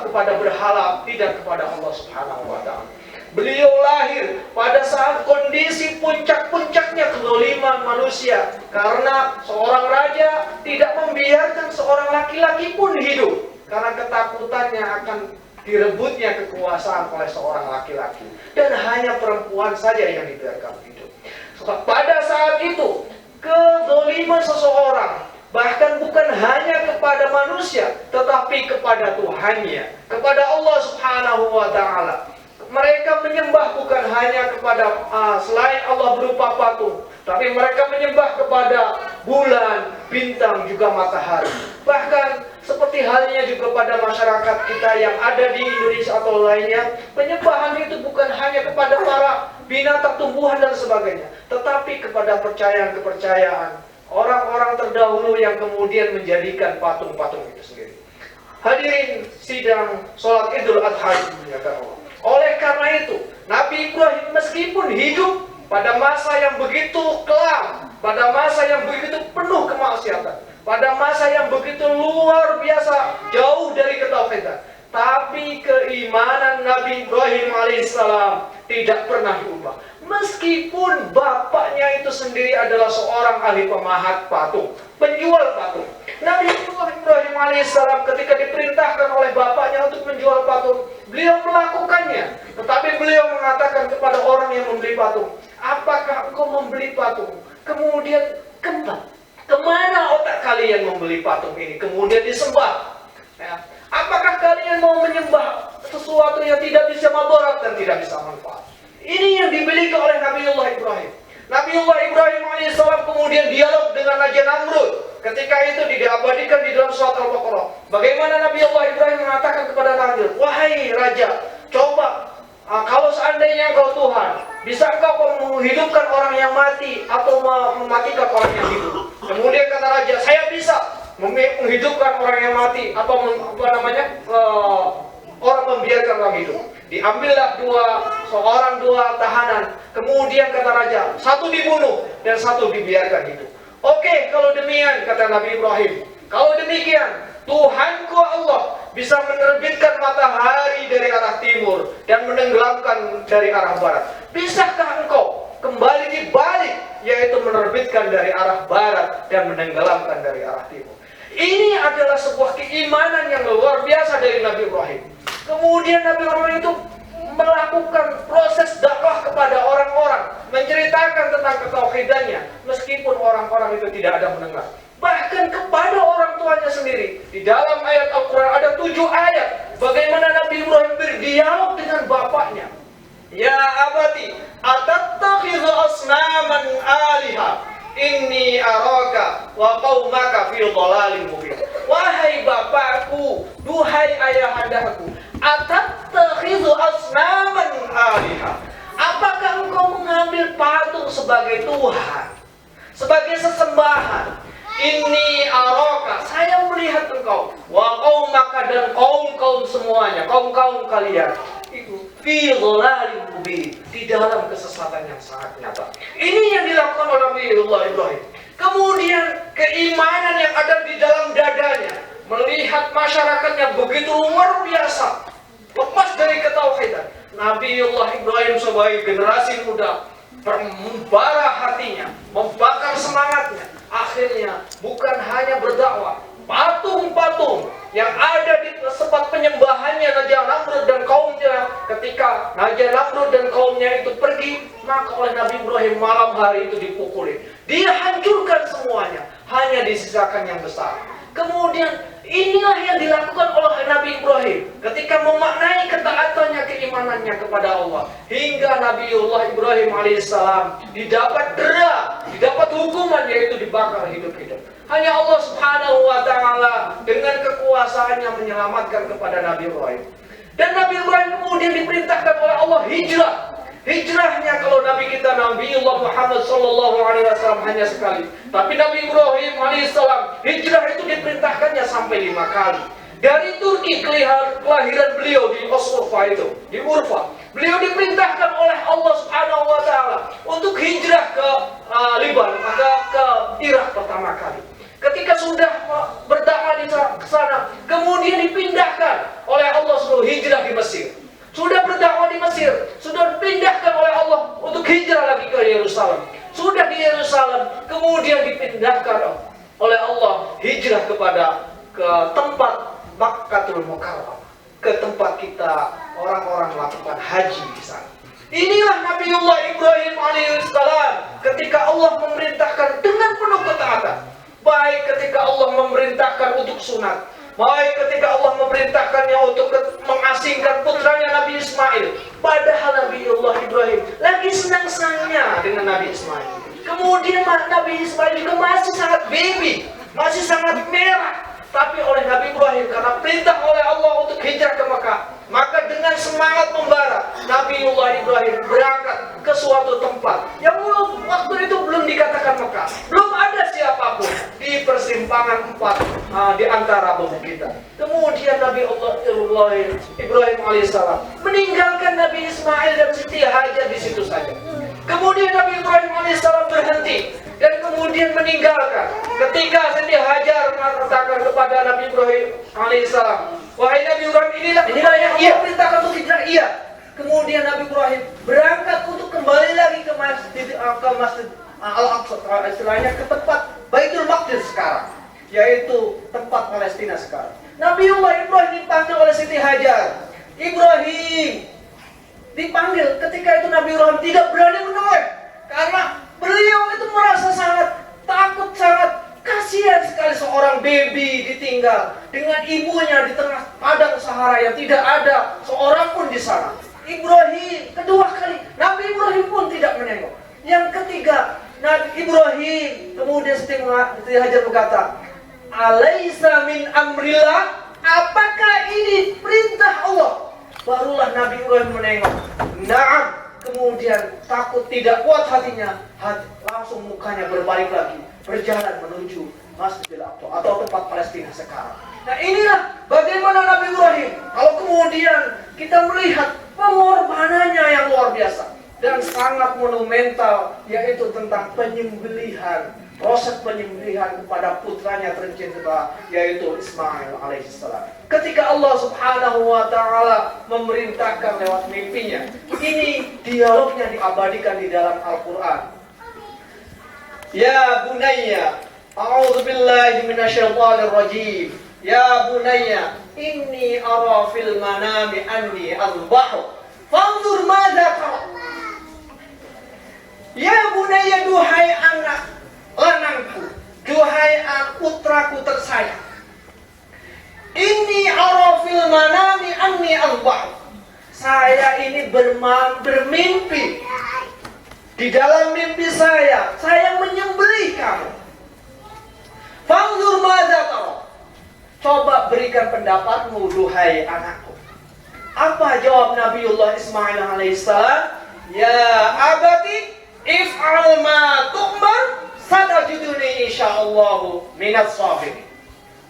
kepada berhala, tidak kepada Allah Subhanahu wa taala. Beliau lahir pada saat kondisi puncak-puncaknya kezaliman manusia, karena seorang raja tidak membiarkan seorang laki-laki pun hidup karena ketakutannya akan direbutnya kekuasaan oleh seorang laki-laki, dan hanya perempuan saja yang dibiarkan hidup. Pada saat itu kezaliman seseorang bahkan bukan hanya kepada manusia, tetapi kepada Tuhannya, kepada Allah Subhanahu wa taala. Mereka menyembah bukan hanya kepada selain Allah berupa patung, tapi mereka menyembah kepada bulan, bintang, juga matahari. Bahkan seperti halnya juga pada masyarakat kita yang ada di Indonesia atau lainnya, penyembahan itu bukan hanya kepada para binatang, tumbuhan dan sebagainya, tetapi kepada kepercayaan orang-orang terdahulu yang kemudian menjadikan patung-patung itu sendiri. Hadirin sidang sholat Idul Adha dimuliakan Allah. Oleh karena itu, Nabi Ibrahim meskipun hidup pada masa yang begitu kelam, pada masa yang begitu penuh kemaksiatan, pada masa yang begitu luar biasa jauh dari ketauhidan, tapi keimanan Nabi Ibrahim alaihissalam tidak pernah diubah. Meskipun bapaknya itu sendiri adalah seorang ahli pemahat patung, penjual patung. Nabi Ibrahim alaihissalam ketika diperintahkan oleh bapaknya untuk menjual patung, beliau melakukannya. Tetapi beliau mengatakan kepada orang yang membeli patung, apakah engkau membeli patung? Kemudian kemana otak kalian membeli patung ini? Kemudian disembah. Ya. Apakah kalian mau menyembah sesuatu yang tidak bisa madarat dan tidak bisa manfaat? Ini yang dimiliki oleh Nabiullah Ibrahim. Nabiullah Ibrahim alaihissalam kemudian dialog dengan Raja Namrud. Ketika itu diabadikan di dalam surat Al-Baqarah. Bagaimana Nabiullah Ibrahim mengatakan kepada Namrud, wahai Raja, coba kalau seandainya engkau Tuhan, bisa engkau menghidupkan orang yang mati atau mematikan orang yang hidup? Kemudian kata Raja, saya bisa menghidupkan orang yang mati atau orang membiarkan orang hidup. Diambillah dua tahanan. Kemudian kata Raja, satu dibunuh dan satu dibiarkan hidup. Oke, kalau demikian kata Nabi Ibrahim, kalau demikian Tuhanku Allah bisa menerbitkan matahari dari arah timur dan menenggelamkan dari arah barat. Bisakah engkau kembali dibalik, yaitu menerbitkan dari arah barat dan menenggelamkan dari arah timur? Ini adalah sebuah keimanan yang luar biasa dari Nabi Ibrahim. Kemudian Nabi Ibrahim itu melakukan proses dakwah kepada orang-orang, menceritakan tentang ketauhidannya, meskipun orang-orang itu tidak ada mendengar. Bahkan kepada orang tuanya sendiri. Di dalam ayat Al-Quran ada 7 ayat bagaimana Nabi Ibrahim berdialog dengan bapaknya. Ya abati, atattakhidhu asnaman aliha, inni araka wa qaumaka fi dhalalin mubin. Wahai bapakku, duhai ayahandaku, atattakhidhu asnaman aliha, apakah engkau mengambil patung sebagai Tuhan, sebagai sesembahan? Inni araka, saya melihat engkau, wa qaumaka, dan kaum-kaum semuanya, kaum-kaum kalian itu fi dhalalin mubin, di dalam kesesatan yang sangat nyata. Ini yang dilakukan oleh Nabiullah Ibrahim. Kemudian keimanan yang ada di dalam dadanya, melihat masyarakatnya begitu luar biasa, lepas dari ketauhidan. Nabiullah Ibrahim sebagai generasi muda membara hatinya, membakar semangatnya. Akhirnya bukan hanya berdakwah, patung-patung yang ada di tempat penyembahannya Raja Namrud dan kaumnya, ketika Raja Namrud dan kaumnya itu pergi, maka oleh Nabi Ibrahim malam hari itu dipukuli. Dia hancurkan semuanya, hanya disisakan yang besar. Kemudian inilah yang dilakukan oleh Nabi Ibrahim ketika memaknai ketaatannya, keimanannya kepada Allah, hingga Nabiullah Ibrahim alaihissalam didapat didapat hukuman, yaitu dibakar hidup-hidup. Hanya Allah Subhanahu wa ta'ala dengan kekuasaannya menyelamatkan kepada Nabi Ibrahim. Dan Nabi Ibrahim kemudian diperintahkan oleh Allah hijrah. Hijrahnya kalau Nabi kita Nabiullah Muhammad sallallahu alaihi wasallam hanya sekali. Tapi Nabi Ibrahim alaihissalam hijrah itu diperintahkannya sampai 5 kali. Dari Turki kelahiran beliau di Urfa itu, di Urfa. Beliau diperintahkan oleh Allah Subhanahu wa taala untuk hijrah ke Liban, maka ke Irak pertama kali. Ketika sudah berdakwah di sana, kemudian dipindahkan oleh Allah suruh hijrah di Mesir. Sudah berdakwah di Mesir, sudah dipindahkan oleh Allah untuk hijrah lagi ke Yerusalem. Sudah di Yerusalem, kemudian dipindahkan oleh Allah hijrah ke tempat Makkatul Mukarramah, ke tempat kita orang-orang melakukan haji di sana. Inilah Nabiullah Ibrahim alaihissalam ketika Allah memerintahkan dengan penuh ketaatan. Baik ketika Allah memerintahkan untuk sunat, baik ketika Allah memerintahkannya untuk mengasingkan putranya Nabi Ismail. Padahal Nabiullah Ibrahim lagi senang-senangnya dengan Nabi Ismail. Kemudian Nabi Ismail juga masih sangat baby, masih sangat merah. Tapi oleh Nabi Ibrahim karena perintah oleh Allah untuk hijrah ke Mekah, maka dengan semangat membara Nabiullah Ibrahim berangkat ke suatu tempat yang waktu itu belum dikatakan Mekah, belum ada siapapun di persimpangan 4 di antara bukit. Kemudian Nabiullah Ibrahim alaihissalam meninggalkan Nabi Ismail dan Siti Hajar di situ saja. Kemudian Nabi Ibrahim alaihissalam berhenti dan kemudian meninggalkan. Ketika Siti Hajar mengatakan kepada Nabi Ibrahim alaihissalam, wahai Nabi Ibrahim, inilah yang ia perintahkan untuk hijrah. Iya. Kemudian Nabi Ibrahim berangkat untuk kembali lagi ke Masjid Al-Aqsa, istilahnya ke tempat Baitul Maqdis sekarang, yaitu tempat Palestina sekarang. Nabiullah Ibrahim dipanggil oleh Siti Hajar. Ibrahim dipanggil. Ketika itu Nabi Ibrahim tidak berani menoleh karena beliau itu merasa sangat takut, sangat kasihan sekali seorang baby ditinggal dengan ibunya di tengah padang Sahara yang tidak ada seorang pun di sana. Ibrahim kedua kali, Nabi Ibrahim pun tidak menengok. Yang ketiga, Nabi Ibrahim kemudian Siti Hajar berkata, "Alaisa min amrillah?" Apakah ini perintah Allah? Barulah Nabi Ibrahim menengok. Naam. Kemudian takut, tidak kuat hatinya, langsung mukanya berbalik lagi, berjalan menuju Masjidil Aqsa atau tempat Palestina sekarang. Nah, inilah bagaimana Nabi Ibrahim. Kalau kemudian kita melihat pengorbanannya yang luar biasa dan sangat monumental, yaitu tentang penyembelihan, proses penyembelihan kepada putranya tercinta, yaitu Ismail alaihissalam. Ketika Allah Subhanahu wa ta'ala memerintahkan lewat mimpinya, ini dialognya diabadikan di dalam Al-Quran. Ya bunayya, a'udzu billahi minasyaitonir rajim. Ya bunayya, inni ara fil manami anni azbahu. Fanzur madza tara. Ya bunayya, duhai anak lanangku, duhai putraku tersayang. Inni ara fil manami anni azbahu. Saya ini bermimpi. Di dalam mimpi saya menyembelih kamu. Fanzur madza tara. Coba berikan pendapatmu, duhai anakku. Apa jawab Nabiullah Ismail alaihissalam? Ya abati, if'al ma tu'mar, satajiduni insyaallahu minas sabirin.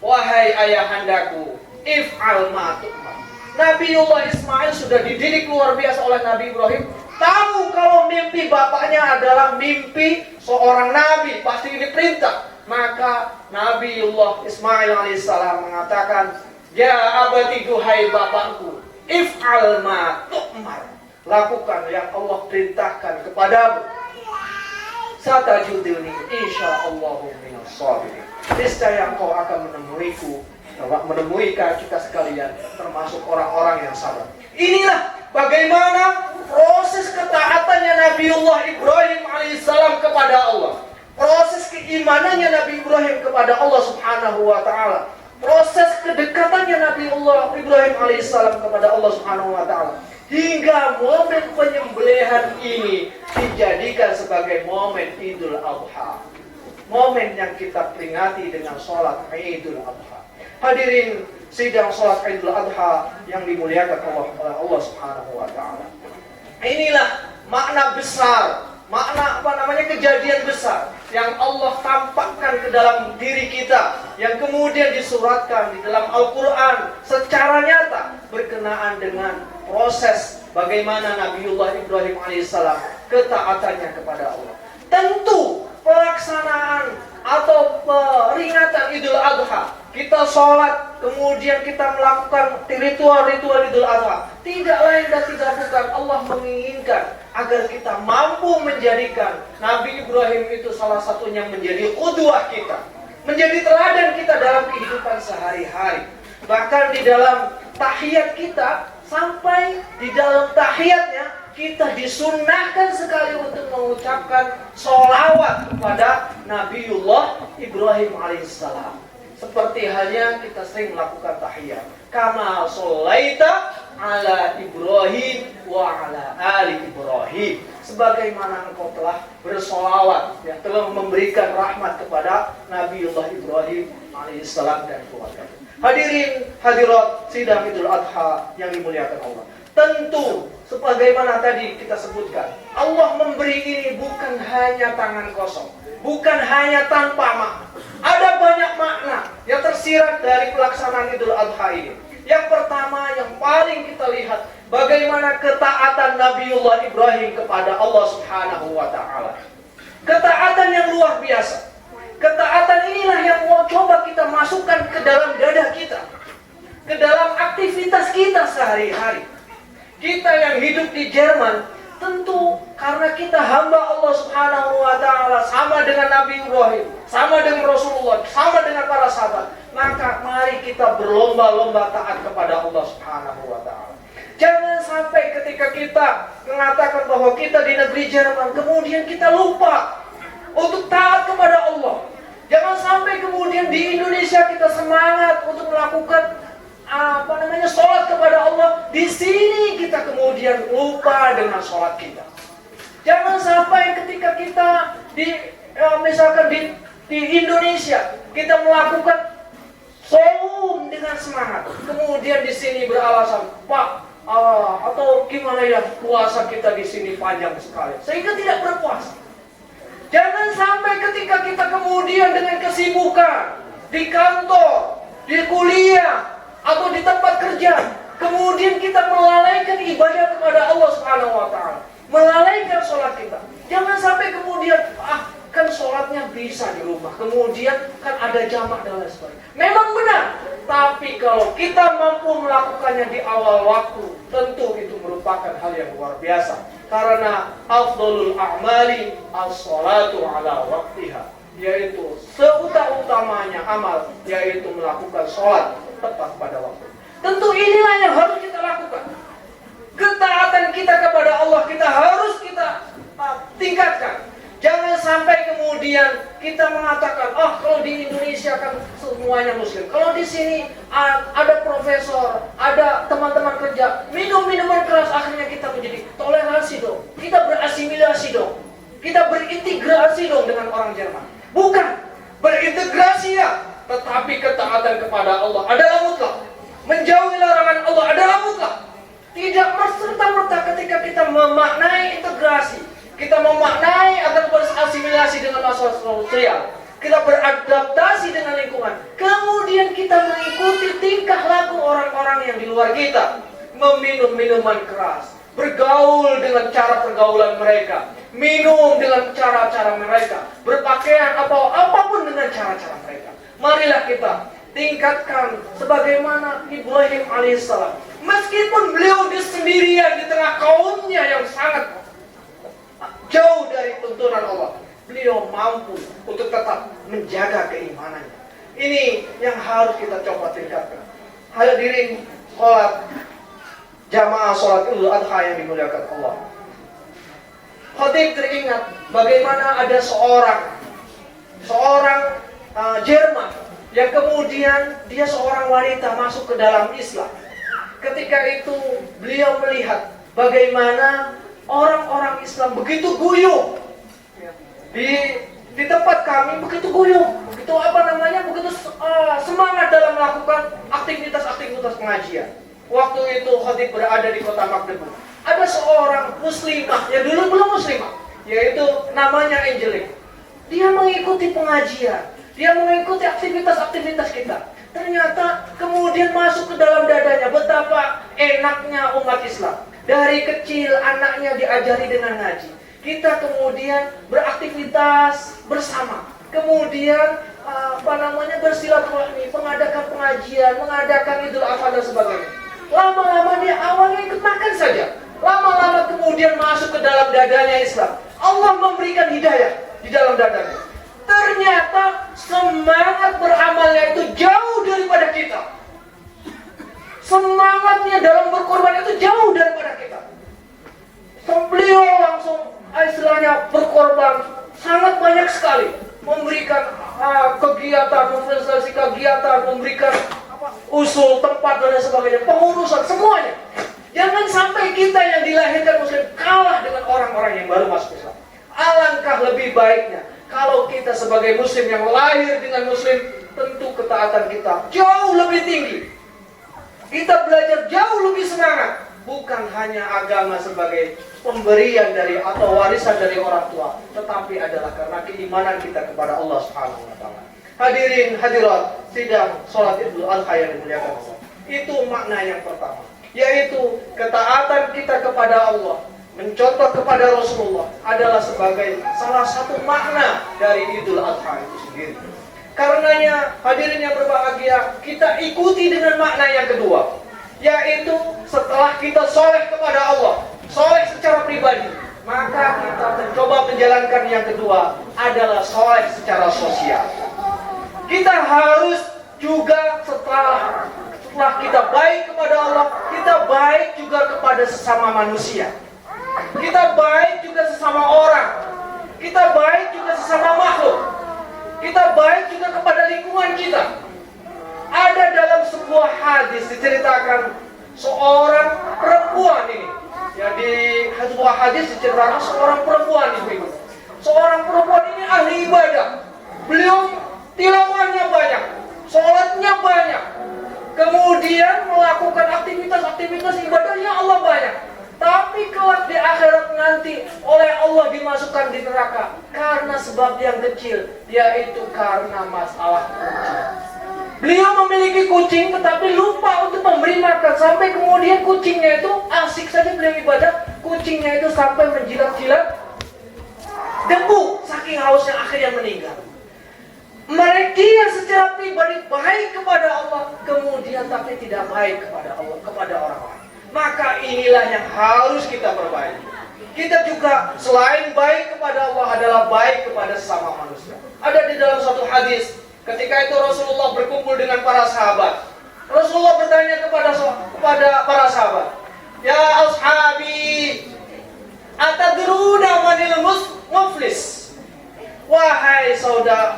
Wahai ayahandaku, if'al ma tu'mar. Nabiullah Ismail sudah dididik luar biasa oleh Nabi Ibrahim. Tahu kalau mimpi bapaknya adalah mimpi seorang nabi, pasti diperintah. Maka Nabiullah Ismail alaihissalam mengatakan, ya abati, duhai bapakku, if'al ma tu'mar. Lakukan yang Allah perintahkan kepadamu. Satajuduni insyaallahu minas sabirin. Niscaya engkau akan menemui kita sekalian, termasuk orang-orang yang sabar. Inilah bagaimana proses ketaatannya Nabiullah Ibrahim alaihissalam kepada Allah. Proses keimanannya Nabi Ibrahim kepada Allah Subhanahu wa ta'ala. Proses kedekatannya Nabiullah Ibrahim alaihissalam kepada Allah Subhanahu wa ta'ala. Hingga momen penyembelihan ini dijadikan sebagai momen Idul Adha. Momen yang kita peringati dengan sholat Idul Adha. Hadirin sidang sholat Idul Adha yang dimuliakan oleh Allah Subhanahu wa ta'ala. Inilah makna besar, makna kejadian besar yang Allah tampakkan ke dalam diri kita, yang kemudian disuratkan di dalam Al-Quran secara nyata berkenaan dengan proses bagaimana Nabiullah Ibrahim alaihissalam ketaatannya kepada Allah. Tentu pelaksanaan atau peringatan Idul Adha, kita sholat, kemudian kita melakukan ritual-ritual Idul Adha, tidak lain dan tidak bukan Allah menginginkan agar kita mampu menjadikan Nabi Ibrahim itu salah satunya menjadi qudwah kita, menjadi teladan kita dalam kehidupan sehari-hari. Bahkan di dalam tahiyat kita, sampai di dalam tahiyatnya kita disunnahkan sekali untuk mengucapkan sholawat kepada Nabiullah Ibrahim alaihissalam. Seperti halnya kita sering melakukan tahiyat, kama sholaita ala Ibrahim wa ala ali Ibrahim, sebagaimana engkau telah bersolawat, yang telah memberikan rahmat kepada Nabiullah Ibrahim alaihissalam dan keluarga. Hadirin hadirat sidang Idul Adha yang dimuliakan Allah. Tentu sebagaimana tadi kita sebutkan, Allah memberi ini bukan hanya tangan kosong, bukan hanya tanpa makna. Ada banyak makna yang tersirat dari pelaksanaan Idul Adha ini. Yang pertama, yang paling kita lihat, bagaimana ketaatan Nabiullah Ibrahim kepada Allah Subhanahu wa ta'ala. Ketaatan yang luar biasa. Ketaatan inilah yang mau coba kita masukkan ke dalam dada kita, ke dalam aktivitas kita sehari-hari. Kita yang hidup di Jerman, tentu karena kita hamba Allah Subhanahu wa ta'ala, sama dengan Nabi Ibrahim, sama dengan Rasulullah, sama dengan para sahabat, maka mari kita berlomba-lomba taat kepada Allah Subhanahu wa ta'ala. Jangan sampai ketika kita mengatakan bahwa kita di negeri Jerman, kemudian kita lupa untuk taat kepada Allah. Jangan sampai kemudian di Indonesia kita semangat untuk melakukan sholat kepada Allah. Di sini kita kemudian lupa dengan sholat kita. Jangan sampai ketika kita misalkan di Indonesia kita melakukan saum dengan semangat, kemudian di sini beralasan, Pak, atau gimana ya, puasa kita di sini panjang sekali, sehingga tidak berpuasa. Jangan sampai ketika kita kemudian dengan kesibukan di kantor, di kuliah, atau di tempat kerja, kemudian kita melalaikan ibadah kepada Allah Subhanahu wa ta'ala, melalaikan sholat kita. Jangan sampai kemudian kan sholatnya bisa di rumah, kemudian kan ada jamak dan lain sebagainya. Memang benar, tapi kalau kita mampu melakukannya di awal waktu, tentu itu merupakan hal yang luar biasa. Karena afdhalul a'mali as-sholatu ala waqtiha, yaitu seutama-utamanya amal, yaitu melakukan sholat tepat pada waktu. Tentu inilah yang harus kita lakukan. Ketaatan kita kepada Allah kita harus tingkatkan. Jangan sampai kemudian kita mengatakan, kalau di Indonesia kan semuanya muslim, kalau di sini ada profesor, ada teman-teman kerja minum minuman keras, akhirnya kita menjadi toleransi dong, kita berasimilasi dong, kita berintegrasi dong dengan orang Jerman. Bukan berintegrasi ya, tetapi ketaatan kepada Allah adalah mutlak, menjauhi larangan Allah adalah mutlak. Tidak serta-merta ketika kita memaknai integrasi, kita memaknai agar berasimilasi dengan masalah sosial, kita beradaptasi dengan lingkungan, kemudian kita mengikuti tingkah laku orang-orang yang di luar kita, meminum minuman keras, bergaul dengan cara pergaulan mereka, minum dengan cara-cara mereka, berpakaian atau apapun dengan cara-cara mereka. Marilah kita tingkatkan sebagaimana Ibrahim alaihissalam. Meskipun beliau sendirian di tengah kaumnya yang sangat jauh dari tuntunan Allah, beliau mampu untuk tetap menjaga keimanannya. Ini yang harus kita coba tingkatkan. Hadirin sholat jamaah sholat Idul Adha yang dimuliakan Allah. Khatib teringat bagaimana ada seorang Jerman yang kemudian dia seorang wanita masuk ke dalam Islam. Ketika itu beliau melihat bagaimana orang-orang Islam begitu guyup di tempat kami, begitu guyup, begitu begitu semangat dalam melakukan aktivitas-aktivitas pengajian. Waktu itu khatib berada di kota Magdeburg. Ada ada seorang muslimah yang dulu belum muslimah, yaitu namanya Angelic. Dia mengikuti pengajian, dia mengikuti aktivitas-aktivitas kita. Ternyata kemudian masuk ke dalam dadanya betapa enaknya umat Islam. Dari kecil anaknya diajari dengan ngaji. Kita kemudian beraktivitas bersama. Kemudian bersilaturahmi, mengadakan pengajian, mengadakan Idul Adha dan sebagainya. Lama-lama dia awalnya ikut makan saja. Lama-lama kemudian masuk ke dalam dadanya Islam. Allah memberikan hidayah di dalam dadanya. Ternyata semangat beramalnya itu jauh daripada kita. Semangatnya dalam berkorban itu jauh daripada kita. Beliau langsung istilahnya berkorban sangat banyak sekali, memberikan kegiatan, memfasilitasi kegiatan, memberikan usul, tempat dan sebagainya, pengurusan semuanya. Jangan sampai kita yang dilahirkan muslim kalah dengan orang-orang yang baru masuk Islam. Alangkah lebih baiknya kalau kita sebagai muslim yang lahir dengan muslim, tentu ketaatan kita jauh lebih tinggi. Kita belajar jauh lebih semangat. Bukan hanya agama sebagai pemberian dari atau warisan dari orang tua, tetapi adalah karena keimanan kita kepada Allah Subhanahu wa taala. Hadirin hadirat sidang salat Idul Adha yang dimuliakan Allah. Itu makna yang pertama, yaitu ketaatan kita kepada Allah, mencontoh kepada Rasulullah adalah sebagai salah satu makna dari Idul Adha itu sendiri. Karenanya hadirin yang berbahagia, kita ikuti dengan makna yang kedua, yaitu setelah kita soleh kepada Allah, soleh secara pribadi, maka kita mencoba menjalankan yang kedua adalah soleh secara sosial. Kita harus juga setelah kita baik kepada Allah, kita baik juga kepada sesama manusia. Kita baik juga sesama orang. Kita baik juga sesama makhluk. Kita baik juga kepada lingkungan kita. Ada dalam sebuah hadis diceritakan seorang perempuan ini. Ya, di sebuah hadis diceritakan seorang perempuan ini. Seorang perempuan ini ahli ibadah. Beliau tilawahnya banyak, sholatnya banyak. Kemudian melakukan aktivitas-aktivitas ibadahnya Allah banyak. Tapi kelak di akhirat nanti oleh Allah dimasukkan di neraka karena sebab yang kecil, yaitu karena masalah kucing. Beliau memiliki kucing tetapi lupa untuk memberi makan, sampai kemudian kucingnya itu asik saja beliau ibadah, kucingnya itu sampai menjilat-jilat debu saking hausnya, akhirnya meninggal. Mereka yang secara pribadi baik kepada Allah, kemudian tapi tidak baik kepada Allah, kepada orang lain. Maka inilah yang harus kita perbaiki. Kita juga selain baik kepada Allah adalah baik kepada sesama manusia. Ada di dalam satu hadis, ketika itu Rasulullah berkumpul dengan para sahabat. Rasulullah bertanya kepada para sahabat, "Ya ashabi, atadruna manil muflis?" Wahai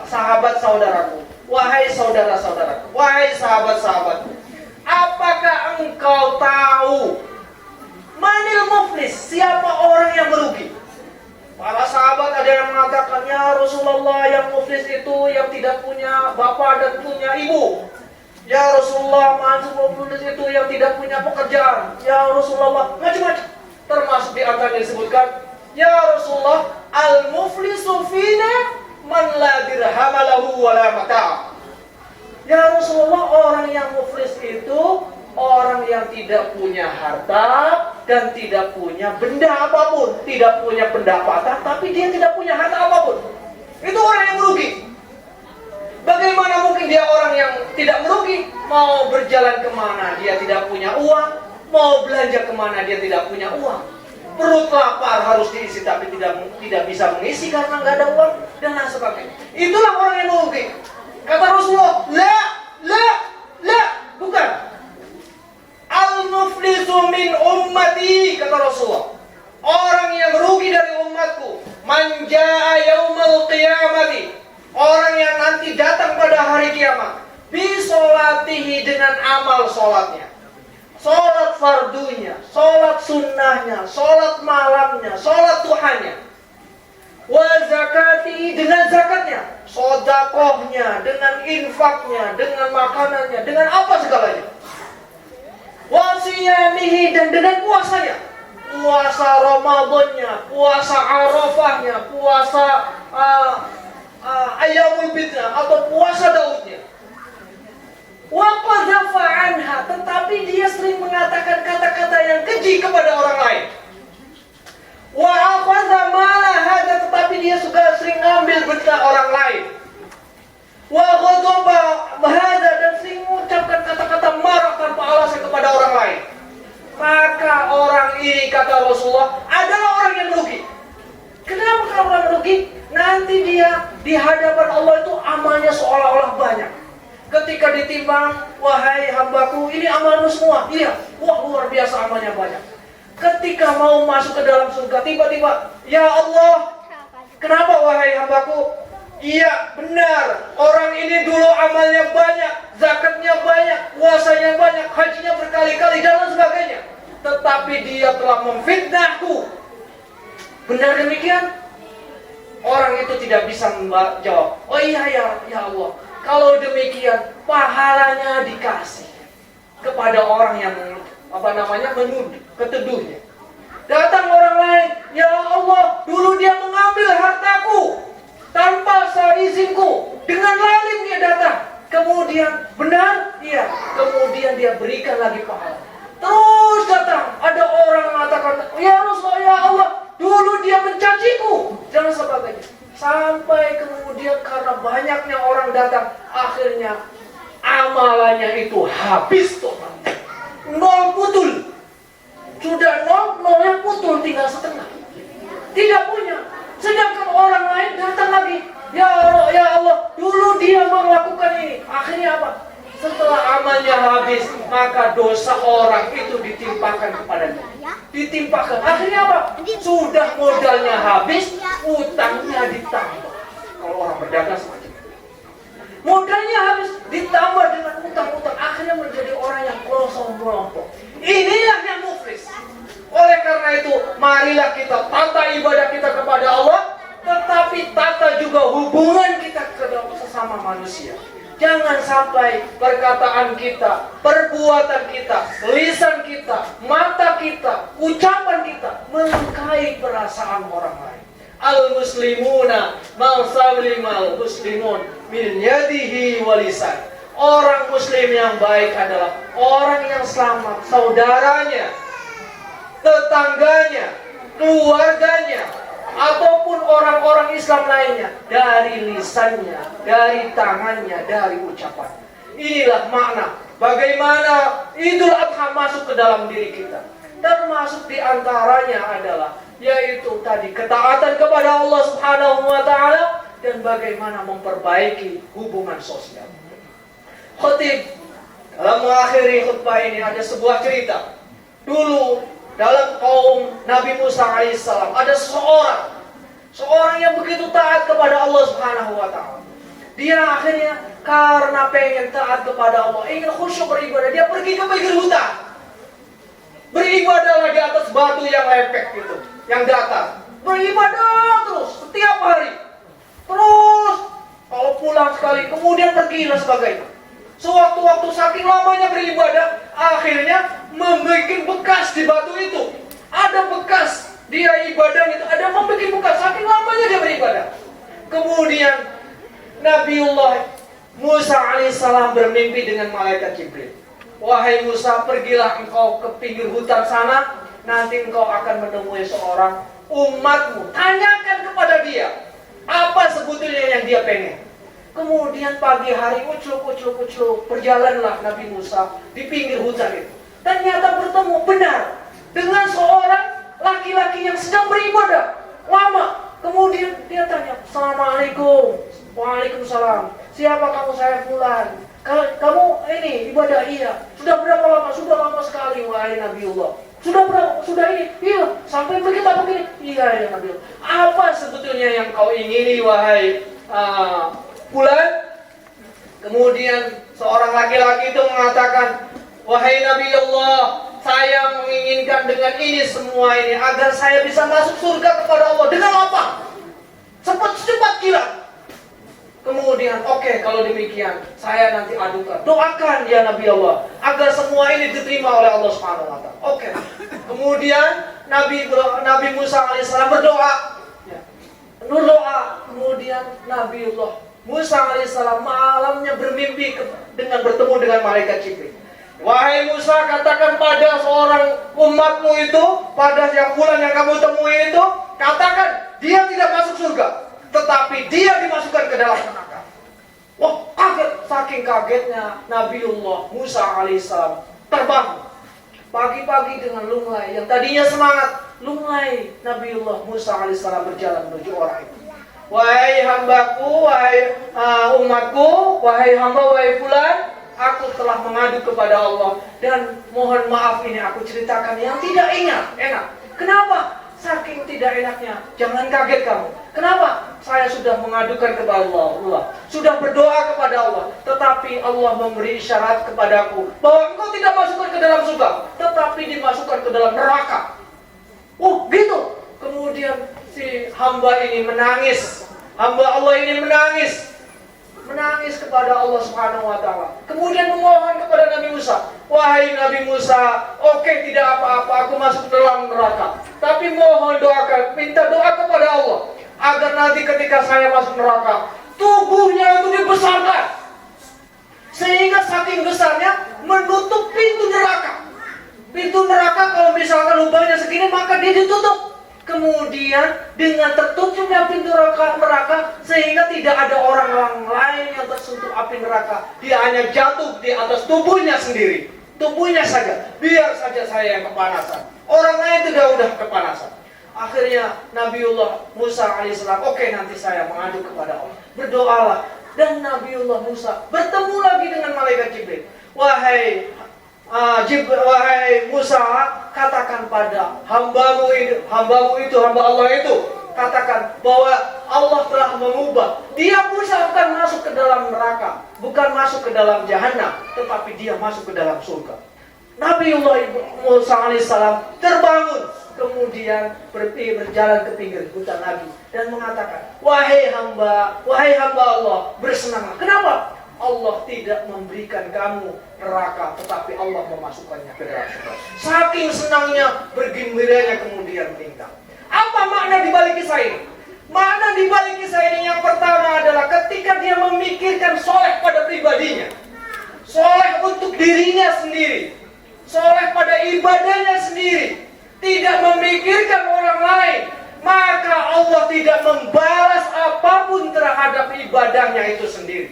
sahabat-saudaraku, wahai saudara-saudaraku, wahai sahabat-sahabatku, apakah engkau tahu manil muflis, siapa orang yang merugi? Para sahabat ada yang mengatakan, "Ya Rasulullah, yang muflis itu yang tidak punya bapak dan punya ibu." "Ya Rasulullah, muflis itu yang tidak punya pekerjaan." "Ya Rasulullah," macam-macam. Termasuk di antara yang disebutkan, "Ya Rasulullah, al-muflisu fina man la dirham lahu wa la mata'." Ya Rasulullah, orang yang muflis itu orang yang tidak punya harta dan tidak punya benda apapun, tidak punya pendapatan, tapi dia tidak punya harta apapun. Itu orang yang merugi. Bagaimana mungkin dia orang yang tidak merugi? Mau berjalan kemana dia tidak punya uang, mau belanja kemana dia tidak punya uang. Perut lapar harus diisi tapi tidak bisa mengisi karena nggak ada uang dan lain sebagainya. Itulah orang yang merugi. Kata Rasulullah, la, bukan. Al-muflisu min ummati, kata Rasulullah. Orang yang merugi dari umatku, man jaa yaumal qiyamati, orang yang nanti datang pada hari kiamat, bi sholatihi, dengan amal sholatnya. Sholat fardunya, sholat sunnahnya, sholat malamnya, sholat duhanya. Wa zakati, dengan zakatnya, sodakohnya, dengan infaknya, dengan makanannya, dengan apa segalanya. Wa siyamihi, dan dengan puasanya. puasa Ramadannya, puasa Arafahnya, puasa Ayyamul Bid'ah atau puasa Daudnya. Wa qadhafa anha, tetapi dia sering mengatakan kata-kata yang keji kepada orang lain. Wa akhadha malaha, tetapi dia juga sering ngambil benda orang lain. Wa ghadaba bahada, dan sering mengucapkan kata-kata marah tanpa alasan kepada orang lain. Maka orang ini, kata Rasulullah, adalah orang yang merugi. Kenapa kalau orang merugi? Nanti dia di hadapan Allah itu amalnya seolah-olah banyak. Ketika ditimbang, wahai hambaku, ini amalmu semua. Iya, wah luar biasa amalnya banyak. Ketika mau masuk ke dalam surga, tiba-tiba, ya Allah, kenapa wahai hambaku? Iya, benar. Orang ini dulu amalnya banyak, zakatnya banyak, puasanya banyak, hajinya berkali-kali, dan lain sebagainya. Tetapi dia telah memfitnahku. Benar demikian? Orang itu tidak bisa menjawab, oh iya ya Allah. Kalau demikian, pahalanya dikasih kepada orang yang menuduh, ketuduhnya. Datang orang lain, ya Allah, dulu dia mengambil hartaku tanpa seizinku, dengan lalim dia datang. Kemudian, benar? Iya. Kemudian dia berikan lagi pahala. Terus datang, ada orang mengatakan, ya Rasulullah, ya Allah, dulu dia mencaciku, dan sebagainya. Sampai kemudian karena banyaknya orang datang, akhirnya amalannya itu habis total. Nol putul. Sudah nolnya putul, tinggal setengah. Tidak punya. Sedangkan orang lain datang lagi. Ya Allah, dulu dia melakukan ini. Akhirnya apa? Setelah amalnya habis, maka dosa orang itu ditimpakan kepadanya. Ditimpakan. Akhirnya apa? Sudah modalnya habis, utangnya ditambah. Kalau orang berdagang semacam itu. Modalnya habis, ditambah dengan utang-utang. Akhirnya menjadi orang yang kosong melompok. Inilah yang muflis. Oleh karena itu, marilah kita tata ibadah kita kepada Allah, tetapi tata juga hubungan kita ke sesama manusia. Jangan sampai perkataan kita, perbuatan kita, lisan kita, mata kita, ucapan kita melukai perasaan orang lain. Al-muslimuna mal muslimun min yadihi walisan. Orang muslim yang baik adalah orang yang selamat saudaranya, tetangganya, keluarganya, ataupun orang-orang Islam lainnya dari lisannya, dari tangannya, dari ucapan. Inilah makna bagaimana Idul Adha masuk ke dalam diri kita. Termasuk di antaranya adalah yaitu tadi ketaatan kepada Allah Subhanahu wa taala dan bagaimana memperbaiki hubungan sosial. Khatib dalam mengakhiri khutbah ini ada sebuah cerita. Dulu dalam kaum Nabi Musa alaihissalam ada seorang yang begitu taat kepada Allah Subhanahu wa taala. Dia akhirnya karena pengen taat kepada Allah, ingin khusyuk beribadah, dia pergi ke pinggir hutan. Beribadahlah di atas batu yang lepek gitu, yang datar. Beribadah terus setiap hari. Terus kalau pulang sekali, kemudian pergi dan sebagainya. Sewaktu-waktu saking lamanya beribadah, akhirnya membuat bekas di batu itu. Ada bekas dia ibadah itu, ada membuat bekas saking lamanya dia beribadah. Kemudian Nabiullah Musa alaihissalam bermimpi dengan malaikat Jibril. Wahai Musa, pergilah engkau ke pinggir hutan sana, nanti engkau akan menemui seorang umatmu. Tanyakan kepada dia, apa sebetulnya yang dia pengen. Kemudian pagi hari ucluk, berjalanlah Nabi Musa di pinggir hutan itu. Ternyata bertemu benar dengan seorang laki-laki yang sedang beribadah lama. Kemudian dia tanya, Assalamualaikum. Waalaikumsalam. Siapa kamu? Saya Fulan. Kamu ini ibadah? Iya. Sudah berapa lama? Sudah lama sekali, wahai Nabiullah. Sudah berapa? Sudah ini? Iya. Sampai begini. Iya, ya Nabiullah. Apa sebetulnya yang kau ingini, wahai Fulan? Kemudian seorang laki-laki itu mengatakan, wahai Nabi Allah, saya menginginkan dengan ini semua ini agar saya bisa masuk surga kepada Allah. Dengan apa? Cepat kilat. Kemudian, oke, kalau demikian saya nanti adukan. Doakan ya Nabi Allah agar semua ini diterima oleh Allah Subhanahu wa taala. Oke. Kemudian Nabi Musa alaihissalam berdoa. Ya. Berdoa, kemudian Nabiullah Musa alaihissalam malamnya bermimpi dengan bertemu dengan malaikat Jibril. Wahai Musa, katakan pada seorang umatmu itu, pada yang bulan yang kamu temui itu, katakan dia tidak masuk surga, tetapi dia dimasukkan ke dalam neraka. Wah, kaget, saking kagetnya Nabiullah Musa alaihissalam terbang pagi-pagi dengan lunglai. Yang tadinya semangat, lunglai Nabiullah Musa alaihissalam berjalan menuju orang itu. Wahai hambaku, wahai umatku, wahai hamba, wahai fulan, aku telah mengadu kepada Allah dan mohon maaf ini aku ceritakan yang tidak enak. Kenapa? Saking tidak enaknya, jangan kaget kamu. Kenapa? Saya sudah mengadukan kepada Allah, sudah berdoa kepada Allah, tetapi Allah memberi isyarat kepadaku bahwa engkau tidak masukkan ke dalam surga, tetapi dimasukkan ke dalam neraka. Oh gitu. Kemudian si hamba ini menangis, hamba Allah ini menangis kepada Allah Subhanahu wa taala. Kemudian memohon kepada Nabi Musa, "Wahai Nabi Musa, oke, tidak apa-apa aku masuk dalam neraka. Tapi mohon doakan, minta doa kepada Allah agar nanti ketika saya masuk neraka, tubuhnya itu dibesarkan sehingga saking besarnya menutup pintu neraka. Pintu neraka kalau misalkan lubangnya segini maka dia ditutup. Kemudian dengan tertutupnya pintu neraka sehingga tidak ada orang lain yang tersentuh api neraka. Dia hanya jatuh di atas tubuhnya sendiri. Tubuhnya saja. Biar saja saya yang kepanasan. Orang lain tidak udah kepanasan." Akhirnya Nabiullah Musa alaihissalam, oke, nanti saya mengadu kepada Allah. Berdoalah. Dan Nabiullah Musa bertemu lagi dengan malaikat Jibril. Wahai Musa, katakan pada hamba Allah itu, katakan bahwa Allah telah mengubah. Dia Musa akan masuk ke dalam neraka, bukan masuk ke dalam jahanam, tetapi dia masuk ke dalam surga. Nabiullah Musa alaihissalam terbangun, kemudian berjalan ke pinggir hutan lagi dan mengatakan, wahai hamba Allah, bersenanglah. Kenapa? Allah tidak memberikan kamu neraka, tetapi Allah memasukkannya ke dalam surga. Saking senangnya, bergembiranya kemudian meninggal. Apa makna di balik kisah ini? Makna di balik kisah ini yang pertama adalah ketika dia memikirkan soleh pada pribadinya, soleh untuk dirinya sendiri, soleh pada ibadahnya sendiri, tidak memikirkan orang lain, maka Allah tidak membalas apapun terhadap ibadahnya itu sendiri.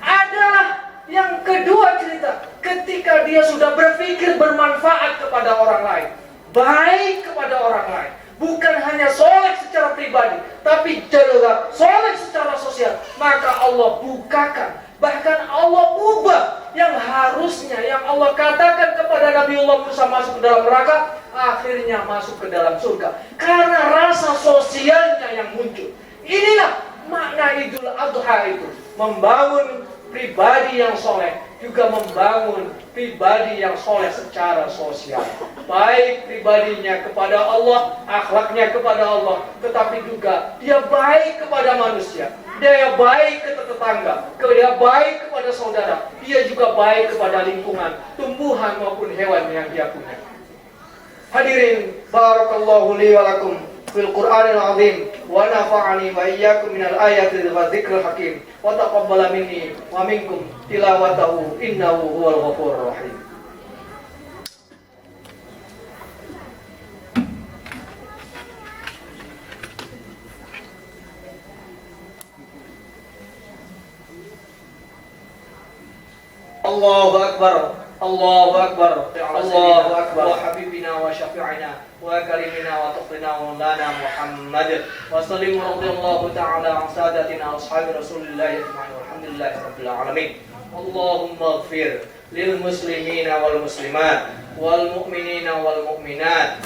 Adalah yang kedua cerita, ketika dia sudah berpikir bermanfaat kepada orang lain, baik kepada orang lain, bukan hanya soleh secara pribadi, tapi juga soleh secara sosial, maka Allah bukakan, bahkan Allah ubah yang harusnya, yang Allah katakan kepada Nabiullah Musa masuk ke dalam neraka, akhirnya masuk ke dalam surga, karena rasa sosialnya yang muncul. Inilah makna Idul Adha itu, membangun pribadi yang soleh, juga membangun pribadi yang soleh secara sosial. Baik pribadinya kepada Allah, akhlaknya kepada Allah, tetapi juga dia baik kepada manusia, dia baik ke tetangga, dia baik kepada saudara, dia juga baik kepada lingkungan, tumbuhan maupun hewan yang dia punya. Hadirin, barakallahu li wa lakum fil Qur'anil azim wa nafa'ani wa iyyakum minal ayati wa dzikril hakim wa taqabbala minni wa minkum tilawatahu innahu huwal ghafurur rahim. Allahu akbar, Allahu akbar, Allahu akbar. Wa habibina wa syafi'ina wa karimina wa taqina wa lana Muhammad wa sallim radhiyallahu ta'ala an sadatina ashabi Rasulillah ajma'in walhamdulillahi rabbil alamin. Allahumma ighfir lil muslimina wal muslimat wal mu'minina wal mu'minat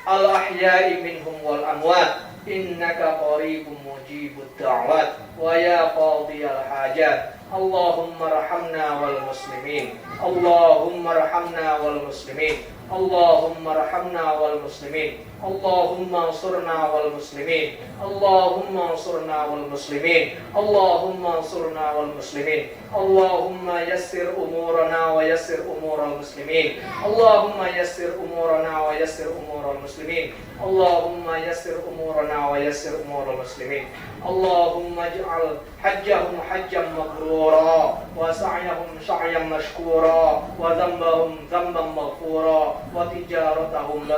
al ahya'i minhum wal amwat innaka qaribun mujibud da'wat wa ya qadiyal hajat. Allahumma rahamna wal muslimin, Allahumma rahamna wal muslimin, اللهم ارحمنا والمسلمين اللهم انصرنا والمسلمين اللهم انصرنا والمسلمين اللهم انصرنا والمسلمين اللهم يسر أمورنا ويسر أمور المسلمين اللهم يسر أمورنا ويسر أمور المسلمين اللهم يسر أمورنا ويسر أمور المسلمين اللهم اجعل حجهم حجا مبرورا وسعيهم سعيا مشكورا وذنبهم ذنبا مغفورا وتجارتهم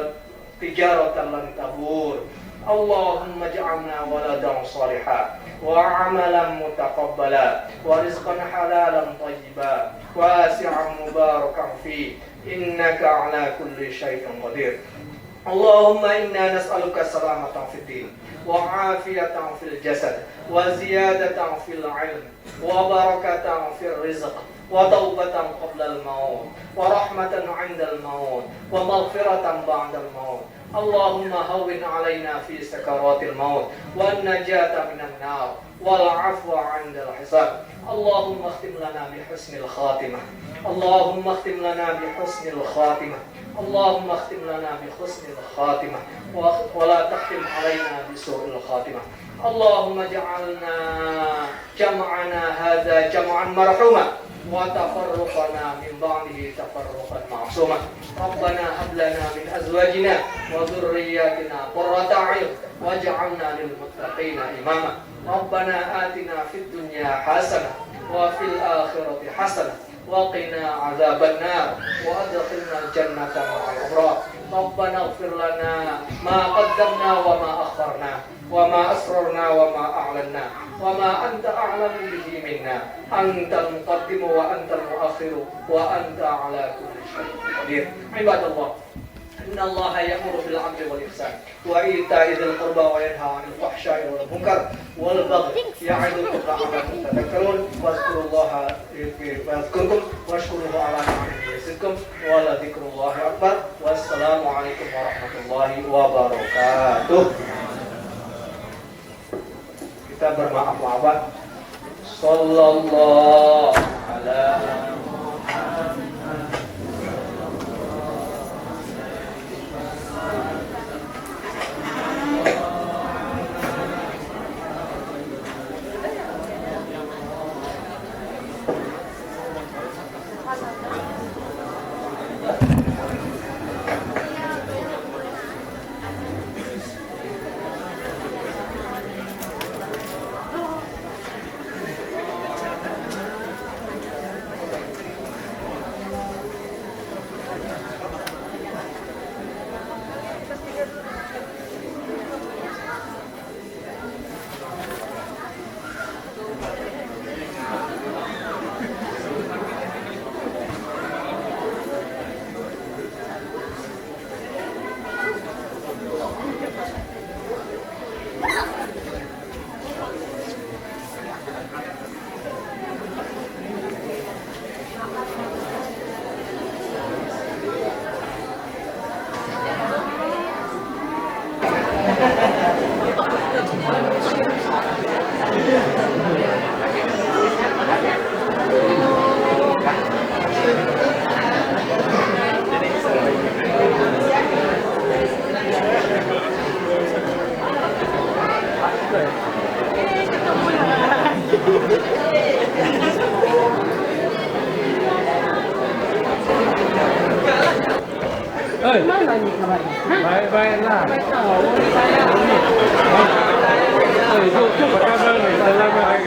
تجارة لن تبور اللهم اجعلنا ولدا صالحا وعملا متقبلا ورزقا حلالا طيبا واسعا مباركا فيه إنك على كل شيء قدير اللهم إنا نسألك السلامة في الدين وعافية في الجسد وزيادة في العلم وبركة في الرزق وتوبة قبل الموت ورحمة عند الموت ومغفرة بعد الموت اللهم هون علينا في سكرات الموت والنجاة من النار والعفو عند الحساب اللهم اختم لنا بحسن الخاتمة اللهم اختم لنا بحسن الخاتمة اللهم اختم لنا بحسن الخاتمة ولا تختم علينا بسوء الخاتمة اللهم اجعلنا جمعنا هذا جمعا مرحوما وتفرقنا من بعده تفرقا معصوما ربنا هب لنا من أزواجنا وذرياتنا قرة أعين واجعلنا للمتقين إماما ربنا آتنا في الدنيا حسنة وفي الآخرة حسنة وقنا عذاب النار وأدخلنا الجنة مع الأبرار ربنا اغفر لنا ما قدمنا وما أخرنا وما أسررنا وما أعلنا وما أنت أعلم به منا أنت المقدم وأنت المؤخر وأنت على كل شيء قدير عباد الله إن الله يأمر بالعدل والإحسان وإيتاء ذي القربى وينهى عن الفحشاء والمنكر والبغي يعظكم لعلكم تذكرون واذكروا الله يذكركم واشكروه على نعمه يزدكم ولذكر الله أكبر والسلام عليكم ورحمة الله وبركاته. Kita bermaaf-maafan. Sallallahu alaihi Baik-baik lah. Itu apa kabar nih? Selamat.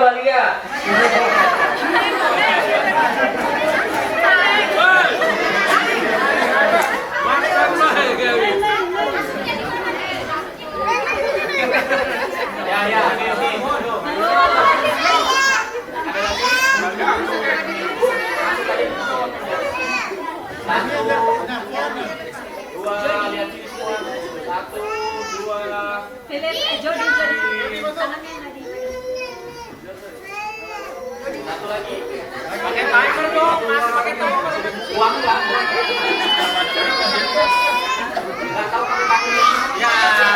Balia. Pakai timer dong, Mas, pakai timer. Uang enggak? Enggak tahu pakai timer. Ya.